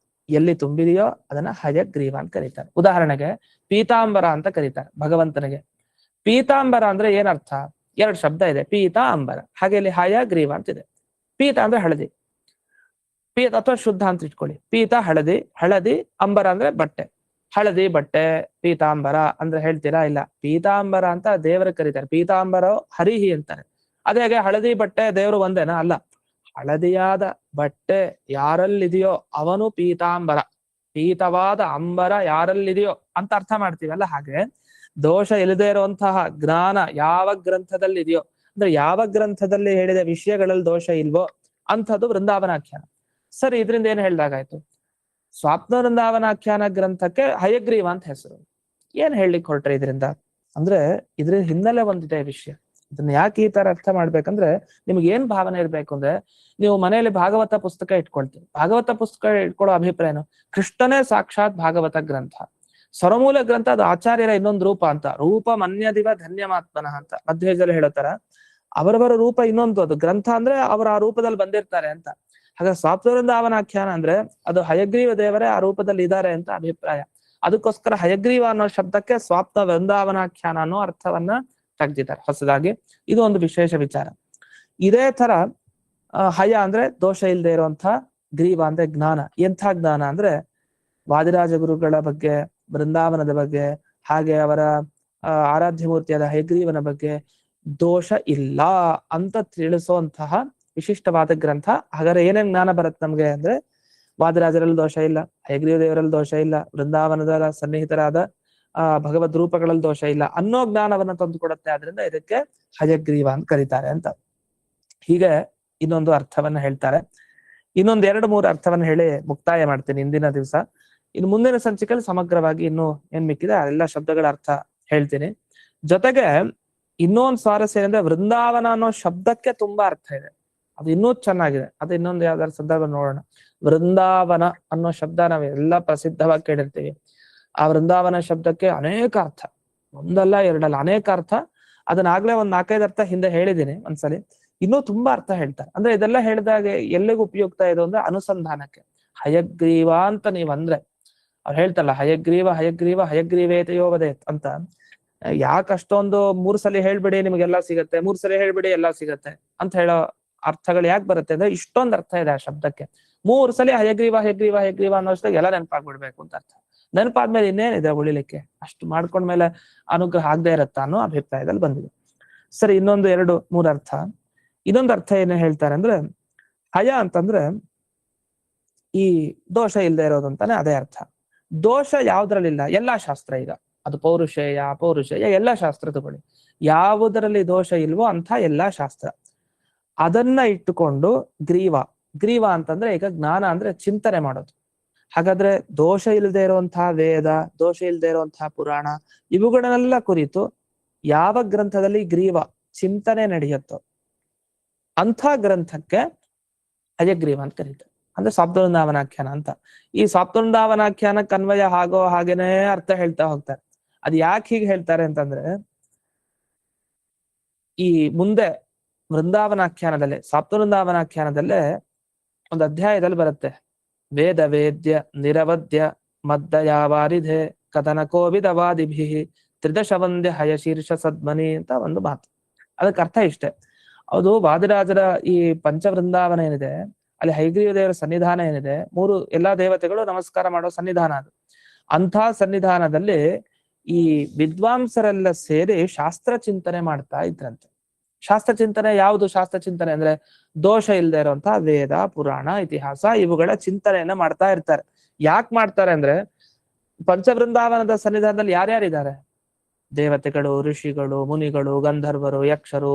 ಎಲ್ಲಿ ತುಂಬಿದೆಯೋ ಅದನ್ನ ಹಯಗ್ರೀವ ಅಂತ ಕರೀತಾರೆ. ಉದಾಹರಣೆಗೆ ಪೀತಾಂಬರ ಅಂತ ಕರೀತಾರೆ ಭಗವಂತನಿಗೆ. ಪೀತಾಂಬರ ಅಂದ್ರೆ ಏನರ್ಥ? 2 ಶಬ್ದ ಇದೆ, ಪೀತ ಅಂಬರ. ಹಾಗೆ ಇಲ್ಲಿ ಹಯಗ್ರೀವ ಅಂತಿದೆ. ಪೀತ ಅಂದ್ರೆ ಹಳದಿ, ಪೀತ ಅಥವಾ ಶುದ್ಧ ಅಂತ ಇಟ್ಕೊಳ್ಳಿ. ಪೀತ ಹಳದಿ, ಹಳದಿ ಅಂಬರ ಅಂದ್ರೆ ಬಟ್ಟೆ. ಹಳದಿ ಬಟ್ಟೆ ಪೀತಾಂಬರ ಅಂದ್ರೆ ಹೇಳ್ತೀರಾ? ಇಲ್ಲ. ಪೀತಾಂಬರ ಅಂತ ದೇವರ ಕರೀತಾರೆ. ಪೀತಾಂಬರ ಹರಿಹಿ ಅಂತಾರೆ. ಅದೇ ಹಾಗೆ ಹಳದಿ ಬಟ್ಟೆ ದೇವರು ಒಂದೇನಾ? ಅಲ್ಲ. ಹಳದಿಯಾದ ಬಟ್ಟೆ ಯಾರಲ್ಲಿದೆಯೋ ಅವನು ಪೀತಾಂಬರ. ಪೀತವಾದ ಅಂಬರ ಯಾರಲ್ಲಿದೆಯೋ ಅಂತ ಅರ್ಥ ಮಾಡ್ತೀವಲ್ಲ. ಹಾಗೆ ದೋಷ ಇಲ್ಲದೆ ಇರುವಂತಹ ಜ್ಞಾನ ಯಾವ ಗ್ರಂಥದಲ್ಲಿ ಇದೆಯೋ, ಅಂದ್ರೆ ಯಾವ ಗ್ರಂಥದಲ್ಲಿ ಹೇಳಿದ ವಿಷಯಗಳಲ್ಲಿ ದೋಷ ಇಲ್ವೋ ಅಂಥದ್ದು ವೃಂದಾವನಾಖ್ಯಾನ. ಸರಿ, ಇದರಿಂದ ಏನ್ ಹೇಳ್ದಾಗಾಯ್ತು? ಸ್ವಾಪ್ನ ವೃಂದಾವನಾಖ್ಯಾನ ಗ್ರಂಥಕ್ಕೆ ಹಯಗ್ರೀವ ಅಂತ ಹೆಸರು. ಏನ್ ಹೇಳಲಿಕ್ಕೆ ಹೊರಟ್ರೆ ಇದರಿಂದ ಅಂದ್ರೆ, ಇದ್ರ ಹಿನ್ನೆಲೆ ಒಂದಿದೆ ವಿಷಯ. ಇದನ್ನ ಯಾಕೆ ಈ ತರ ಅರ್ಥ ಮಾಡ್ಬೇಕಂದ್ರೆ, ನಿಮ್ಗೆ ಏನ್ ಭಾವನೆ ಇರ್ಬೇಕು ಅಂದ್ರೆ, ನೀವು ಮನೆಯಲ್ಲಿ ಭಾಗವತ ಪುಸ್ತಕ ಇಟ್ಕೊಳ್ತೀವಿ. ಭಾಗವತ ಪುಸ್ತಕ ಇಟ್ಕೊಳ್ಳೋ ಅಭಿಪ್ರಾಯನು, ಕೃಷ್ಣನೇ ಸಾಕ್ಷಾತ್ ಭಾಗವತ ಗ್ರಂಥ, ಸ್ವರಮೂಲ ಗ್ರಂಥ, ಅದು ಆಚಾರ್ಯರ ಇನ್ನೊಂದು ರೂಪ ಅಂತ. ರೂಪ ಮನ್ಯದಿವ ಧನ್ಯಮಾತ್ಮನಃ ಅಂತ ಮಧ್ವೇಜಲ್ಲಿ ಹೇಳೋತರ. ಅವರವರ ರೂಪ ಇನ್ನೊಂದು, ಅದು ಗ್ರಂಥ ಅಂದ್ರೆ ಅವರು ಆ ರೂಪದಲ್ಲಿ ಬಂದಿರ್ತಾರೆ ಅಂತ. ಹಾಗೆ ಸ್ವಾಪ್ತವೃಂದಾವನಾಖ್ಯಾನ ಅಂದ್ರೆ ಅದು ಹಯಗ್ರೀವ ದೇವರೇ ಆ ರೂಪದಲ್ಲಿ ಇದ್ದಾರೆ ಅಂತ ಅಭಿಪ್ರಾಯ. ಅದಕ್ಕೋಸ್ಕರ ಹಯಗ್ರೀವ ಅನ್ನೋ ಶಬ್ದಕ್ಕೆ ಸ್ವಾಪ್ತ ವೃಂದಾವನಾಖ್ಯಾನ ಅನ್ನೋ ಅರ್ಥವನ್ನ ತೆಗ್ದಿದ್ದಾರೆ ಹೊಸದಾಗಿ. ಇದು ಒಂದು ವಿಶೇಷ ವಿಚಾರ. ಇದೇ ತರ ಹಯ ಅಂದ್ರೆ ದೋಷ ಇಲ್ಲದೆ ಇರುವಂತಹ, ಗ್ರೀವ ಅಂದ್ರೆ ಜ್ಞಾನ. ಎಂಥ ಜ್ಞಾನ ಅಂದ್ರೆ, ವಾದಿರಾಜ ಗುರುಗಳ ಬಗ್ಗೆ, ಬೃಂದಾವನದ ಬಗ್ಗೆ, ಹಾಗೆ ಅವರ ಆರಾಧ್ಯ ಮೂರ್ತಿಯಾದ ಹಯಗ್ರೀವನ ಬಗ್ಗೆ ದೋಷ ಇಲ್ಲ ಅಂತ ತಿಳಿಸುವಂತಹ ವಿಶಿಷ್ಟವಾದ ಗ್ರಂಥ. ಹಾಗಾದ್ರೆ ಏನೇನ್ ಜ್ಞಾನ ಬರುತ್ತೆ ನಮ್ಗೆ ಅಂದ್ರೆ, ವಾದಿರಾಜರಲ್ಲಿ ದೋಷ ಇಲ್ಲ, ಹಯಗ್ರೀವ ದೇವರಲ್ಲಿ ದೋಷ ಇಲ್ಲ, ವೃಂದಾವನದ ಸನ್ನಿಹಿತರಾದ ಭಗವದ್ ರೂಪಗಳಲ್ಲಿ ದೋಷ ಇಲ್ಲ ಅನ್ನೋ ಜ್ಞಾನವನ್ನ ತಂದುಕೊಡುತ್ತೆ. ಆದ್ರಿಂದ ಇದಕ್ಕೆ ಹಯಗ್ರೀವ ಅಂತ ಕರೀತಾರೆ ಅಂತ. ಹೀಗೆ ಇನ್ನೊಂದು ಅರ್ಥವನ್ನ ಹೇಳ್ತಾರೆ. ಇನ್ನೊಂದ್ 2-3 ಅರ್ಥವನ್ನ ಹೇಳಿ ಮುಕ್ತಾಯ ಮಾಡ್ತೀನಿ ಇಂದಿನ ದಿವಸ. ಇನ್ನು ಮುಂದಿನ ಸಂಚಿಕೆಯಲ್ಲಿ ಸಮಗ್ರವಾಗಿ ಇನ್ನು ಏನ್ ಮಿಕ್ಕಿದೆ ಎಲ್ಲ ಶಬ್ದಗಳ ಅರ್ಥ ಹೇಳ್ತೀನಿ. ಜೊತೆಗೆ ಇನ್ನೊಂದು ಸ್ವಾರಸ್ಯ ಏನಂದ್ರೆ ವೃಂದಾವನ ಅನ್ನೋ ಶಬ್ದಕ್ಕೆ ತುಂಬಾ ಅರ್ಥ ಇದೆ. ಅದು ಇನ್ನೂ ಚೆನ್ನಾಗಿದೆ. ಅದು ಇನ್ನೊಂದು ಯಾವ್ದಾದ್ರು ಸಂದರ್ಭ ನೋಡೋಣ. ವೃಂದಾವನ ಅನ್ನೋ ಶಬ್ದ ನಾವೆಲ್ಲ ಪ್ರಸಿದ್ಧವಾಗಿ ಕೇಳಿರ್ತೀವಿ. ಆ ವೃಂದಾವನ ಶಬ್ದಕ್ಕೆ ಅನೇಕ ಅರ್ಥ, ಒಂದಲ್ಲ ಎರಡಲ್ಲ, ಅನೇಕ ಅರ್ಥ. ಅದನ್ನಾಗ್ಲೇ ಒಂದ್ 4-5 ಅರ್ಥ ಹಿಂದೆ ಹೇಳಿದ್ದೀನಿ ಒಂದ್ಸಲಿ. ಇನ್ನೂ ತುಂಬಾ ಅರ್ಥ ಹೇಳ್ತಾರೆ. ಅಂದ್ರೆ ಇದೆಲ್ಲ ಹೇಳಿದಾಗ ಎಲ್ಲಿಗೂ ಉಪಯುಕ್ತ ಇದು ಅಂದ್ರೆ ಅನುಸಂಧಾನಕ್ಕೆ. ಹಯಗ್ರೀವ ಅಂತ ನೀವಂದ್ರೆ ಅವ್ರು ಹೇಳ್ತಾರಲ್ಲ, ಹಯಗ್ರೀವ ಹಯಗ್ರೀವ ಹಯಗ್ರೀವೇತಯೋವದೇತ್ ಅಂತ. ಯಾಕೆ ಅಷ್ಟೊಂದು 3 ಸಲ ಹೇಳ್ಬಿಡಿ ನಿಮ್ಗೆಲ್ಲಾ ಸಿಗತ್ತೆ, 3 ಸಲ ಹೇಳ್ಬಿಡಿ ಎಲ್ಲಾ ಸಿಗತ್ತೆ ಅಂತ ಹೇಳೋ ಅರ್ಥಗಳು ಯಾಕೆ ಬರುತ್ತೆ ಅಂದ್ರೆ ಇಷ್ಟೊಂದು ಅರ್ಥ ಇದೆ ಆ ಶಬ್ದಕ್ಕೆ. 3 ಸಲ ಹಯಗ್ರೀವ ಹಯಗ್ರೀವ ಹಯಗ್ರೀವ ಅನ್ನೋಷ್ಟಾಗ ಎಲ್ಲ ನೆನಪಾಗ್ಬಿಡ್ಬೇಕು ಅಂತ ಅರ್ಥ. ನೆನಪಾದ್ಮೇಲೆ ಇನ್ನೇನಿದೆ ಉಳಿಲಿಕ್ಕೆ, ಅಷ್ಟು ಮಾಡ್ಕೊಂಡ್ಮೇಲೆ ಅನುಗ್ರಹ ಆಗದೆ ಇರತ್ತ ಅನ್ನೋ ಅಭಿಪ್ರಾಯದಲ್ಲಿ ಬಂದಿದೆ. ಸರಿ, ಇನ್ನೊಂದು 2-3 ಅರ್ಥ. ಇನ್ನೊಂದು ಅರ್ಥ ಏನ್ ಹೇಳ್ತಾರೆ ಅಂದ್ರೆ, ಹಯ ಅಂತಂದ್ರೆ ಈ ದೋಷ ಇಲ್ಲದೆ ಇರೋದು ಅಂತಾನೆ ಅದೇ ಅರ್ಥ. ದೋಷ ಯಾವ್ದ್ರಲ್ಲಿಲ್ಲ, ಎಲ್ಲಾ ಶಾಸ್ತ್ರ, ಈಗ ಅದು ಪೌರುಷೇಯ ಅಪೌರುಷೇಯ ಎಲ್ಲಾ ಶಾಸ್ತ್ರ ತಗೊಳ್ಳಿ, ಯಾವುದರಲ್ಲಿ ದೋಷ ಇಲ್ವೋ ಅಂತ ಎಲ್ಲಾ ಶಾಸ್ತ್ರ. ಅದನ್ನ ಇಟ್ಟುಕೊಂಡು ಗ್ರೀವ, ಗ್ರೀವ ಅಂತಂದ್ರೆ ಈಗ ಜ್ಞಾನ ಅಂದ್ರೆ ಚಿಂತನೆ ಮಾಡೋದು. ಹಾಗಾದ್ರೆ ದೋಷ ಇಲ್ಲದೆ ಇರುವಂತಹ ವೇದ, ದೋಷ ಇಲ್ಲದೆ ಇರುವಂತಹ ಪುರಾಣ, ಇವುಗಳನ್ನೆಲ್ಲ ಕುರಿತು ಯಾವ ಗ್ರಂಥದಲ್ಲಿ ಗ್ರೀವ ಚಿಂತನೆ ನಡೆಯುತ್ತೋ ಅಂಥ ಗ್ರಂಥಕ್ಕೆ ಹಯಗ್ರೀವ ಅಂತ ಕರೀತಾರೆ. ಅಂದ್ರೆ ಸಾಪ್ತವೃಂದಾವನಾಖ್ಯಾನ ಅಂತ. ಈ ಸಾಪ್ತವೃಂದಾವನಾಖ್ಯಾನಕ್ಕೆ ಅನ್ವಯ ಆಗೋ ಹಾಗೇನೆ ಅರ್ಥ ಹೇಳ್ತಾ ಹೋಗ್ತಾರೆ. ಅದ್ ಯಾಕೆ ಹೀಗೆ ಹೇಳ್ತಾರೆ ಅಂತಂದ್ರೆ, ಈ ಮುಂದೆ ವೃಂದಾವನಾಖ್ಯಾನದಲ್ಲೇ, ಸಾಪ್ತವೃಂದಾವನಾಖ್ಯಾನದಲ್ಲೇ ಒಂದು ಅಧ್ಯಾಯದಲ್ಲಿ ಬರುತ್ತೆ, ವೇದ ವೇದ್ಯ ನಿರವದ್ಯ ಮದ್ದಯಾವಾರಿಧೆ ಕಥನ ಕೋವಿದವಾದಿಭಿ ತ್ರಿದಶವಂದ್ಯ ಹಯಶೀರ್ಷ ಸದ್ಮನಿ ಅಂತ ಒಂದು ಮಾತು. ಅದಕ್ಕೆ ಅರ್ಥ ಇಷ್ಟೇ. ಅದು ವಾದಿರಾಜರ ಈ ಪಂಚವೃಂದಾವನ ಏನಿದೆ, ಅಲ್ಲಿ ಹಯಗ್ರೀವ ದೇವರ ಸನ್ನಿಧಾನ ಏನಿದೆ, 3 ಎಲ್ಲಾ ದೇವತೆಗಳು ನಮಸ್ಕಾರ ಮಾಡೋ ಸನ್ನಿಧಾನ ಅದು. ಅಂಥ ಸನ್ನಿಧಾನದಲ್ಲಿ ಈ ವಿದ್ವಾಂಸರೆಲ್ಲ ಸೇರಿ ಶಾಸ್ತ್ರ ಚಿಂತನೆ ಮಾಡ್ತಾ ಇದ್ರಂತೆ. ಶಾಸ್ತ್ರ ಚಿಂತನೆ ಯಾವುದು? ಶಾಸ್ತ್ರ ಚಿಂತನೆ ಅಂದ್ರೆ ದೋಷ ಇಲ್ಲದೆ ಇರುವಂತಹ ವೇದ ಪುರಾಣ ಇತಿಹಾಸ ಇವುಗಳ ಚಿಂತನೆಯನ್ನ ಮಾಡ್ತಾ ಇರ್ತಾರೆ. ಯಾಕೆ ಮಾಡ್ತಾರೆ ಅಂದ್ರೆ, ಪಂಚವೃಂದಾವನದ ಸನ್ನಿಧಾನದಲ್ಲಿ ಯಾರ್ಯಾರಿದ್ದಾರೆ? ದೇವತೆಗಳು, ಋಷಿಗಳು, ಮುನಿಗಳು, ಗಂಧರ್ವರು, ಯಕ್ಷರು,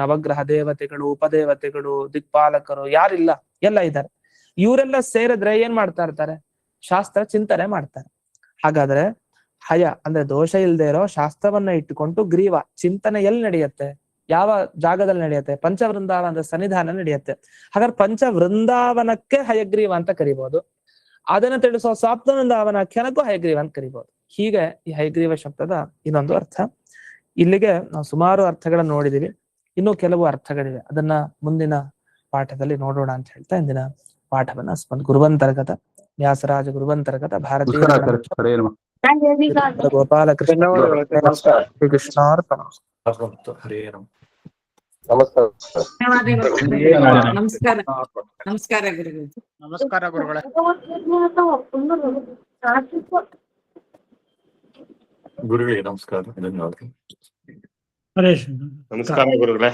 ನವಗ್ರಹ ದೇವತೆಗಳು, ಉಪದೇವತೆಗಳು, ದಿಕ್ಪಾಲಕರು, ಯಾರಿಲ್ಲ, ಎಲ್ಲ ಇದ್ದಾರೆ. ಇವರೆಲ್ಲ ಸೇರಿದ್ರೆ ಏನ್ ಮಾಡ್ತಾ ಇರ್ತಾರೆ? ಶಾಸ್ತ್ರ ಚಿಂತನೆ ಮಾಡ್ತಾರೆ. ಹಾಗಾದ್ರೆ ಹಯ ಅಂದ್ರೆ ದೋಷ ಇಲ್ಲದೆ ಇರೋ ಶಾಸ್ತ್ರವನ್ನ ಇಟ್ಟುಕೊಂಡು ಗ್ರೀವ ಚಿಂತನೆ ಎಲ್ಲಿ ನಡೆಯುತ್ತೆ? ಯಾವ ಜಾಗದಲ್ಲಿ ನಡೆಯುತ್ತೆ? ಪಂಚವೃಂದಾವನದ ಸನ್ನಿಧಾನ ನಡೆಯುತ್ತೆ. ಹಾಗಾದ್ರೆ ಪಂಚವೃಂದಾವನಕ್ಕೆ ಹಯಗ್ರೀವ ಅಂತ ಕರಿಬಹುದು. ಅದನ್ನ ತಿಳಿಸೋ ಸಾಪ್ತವೃಂದಾವನಾಖ್ಯಾನಕ್ಕೂ ಹಯಗ್ರೀವ ಅಂತ ಕರಿಬಹುದು. ಹೀಗೆ ಈ ಹಯಗ್ರೀವ ಶಬ್ದದ ಇನ್ನೊಂದು ಅರ್ಥ. ಇಲ್ಲಿಗೆ ನಾವು ಸುಮಾರು ಅರ್ಥಗಳನ್ನ ನೋಡಿದೀವಿ. ಇನ್ನೂ ಕೆಲವು ಅರ್ಥಗಳಿವೆ, ಅದನ್ನ ಮುಂದಿನ ಪಾಠದಲ್ಲಿ ನೋಡೋಣ ಅಂತ ಹೇಳ್ತಾ ಇಂದಿನ ಪಾಠವನ್ನ ಗುರುವಂತರ್ಗತ ವ್ಯಾಸರಾಜ ಗುರುವಂತರ್ಗತ ಭಾರತೀಯ ಗೋಪಾಲಕೃಷ್ಣ ಶ್ರೀಕೃಷ್ಣಾರ್ಪಣ. ನಮಸ್ಕಾರ. ನಮಸ್ಕಾರ ಗುರುಗಳು. ನಮಸ್ಕಾರ ಗುರುಗಳೇ. ಗುರುಗಳಿಗೆ ನಮಸ್ಕಾರ. ಧನ್ಯವಾದ. ನಮಸ್ಕಾರ ಗುರುಗಳೇ.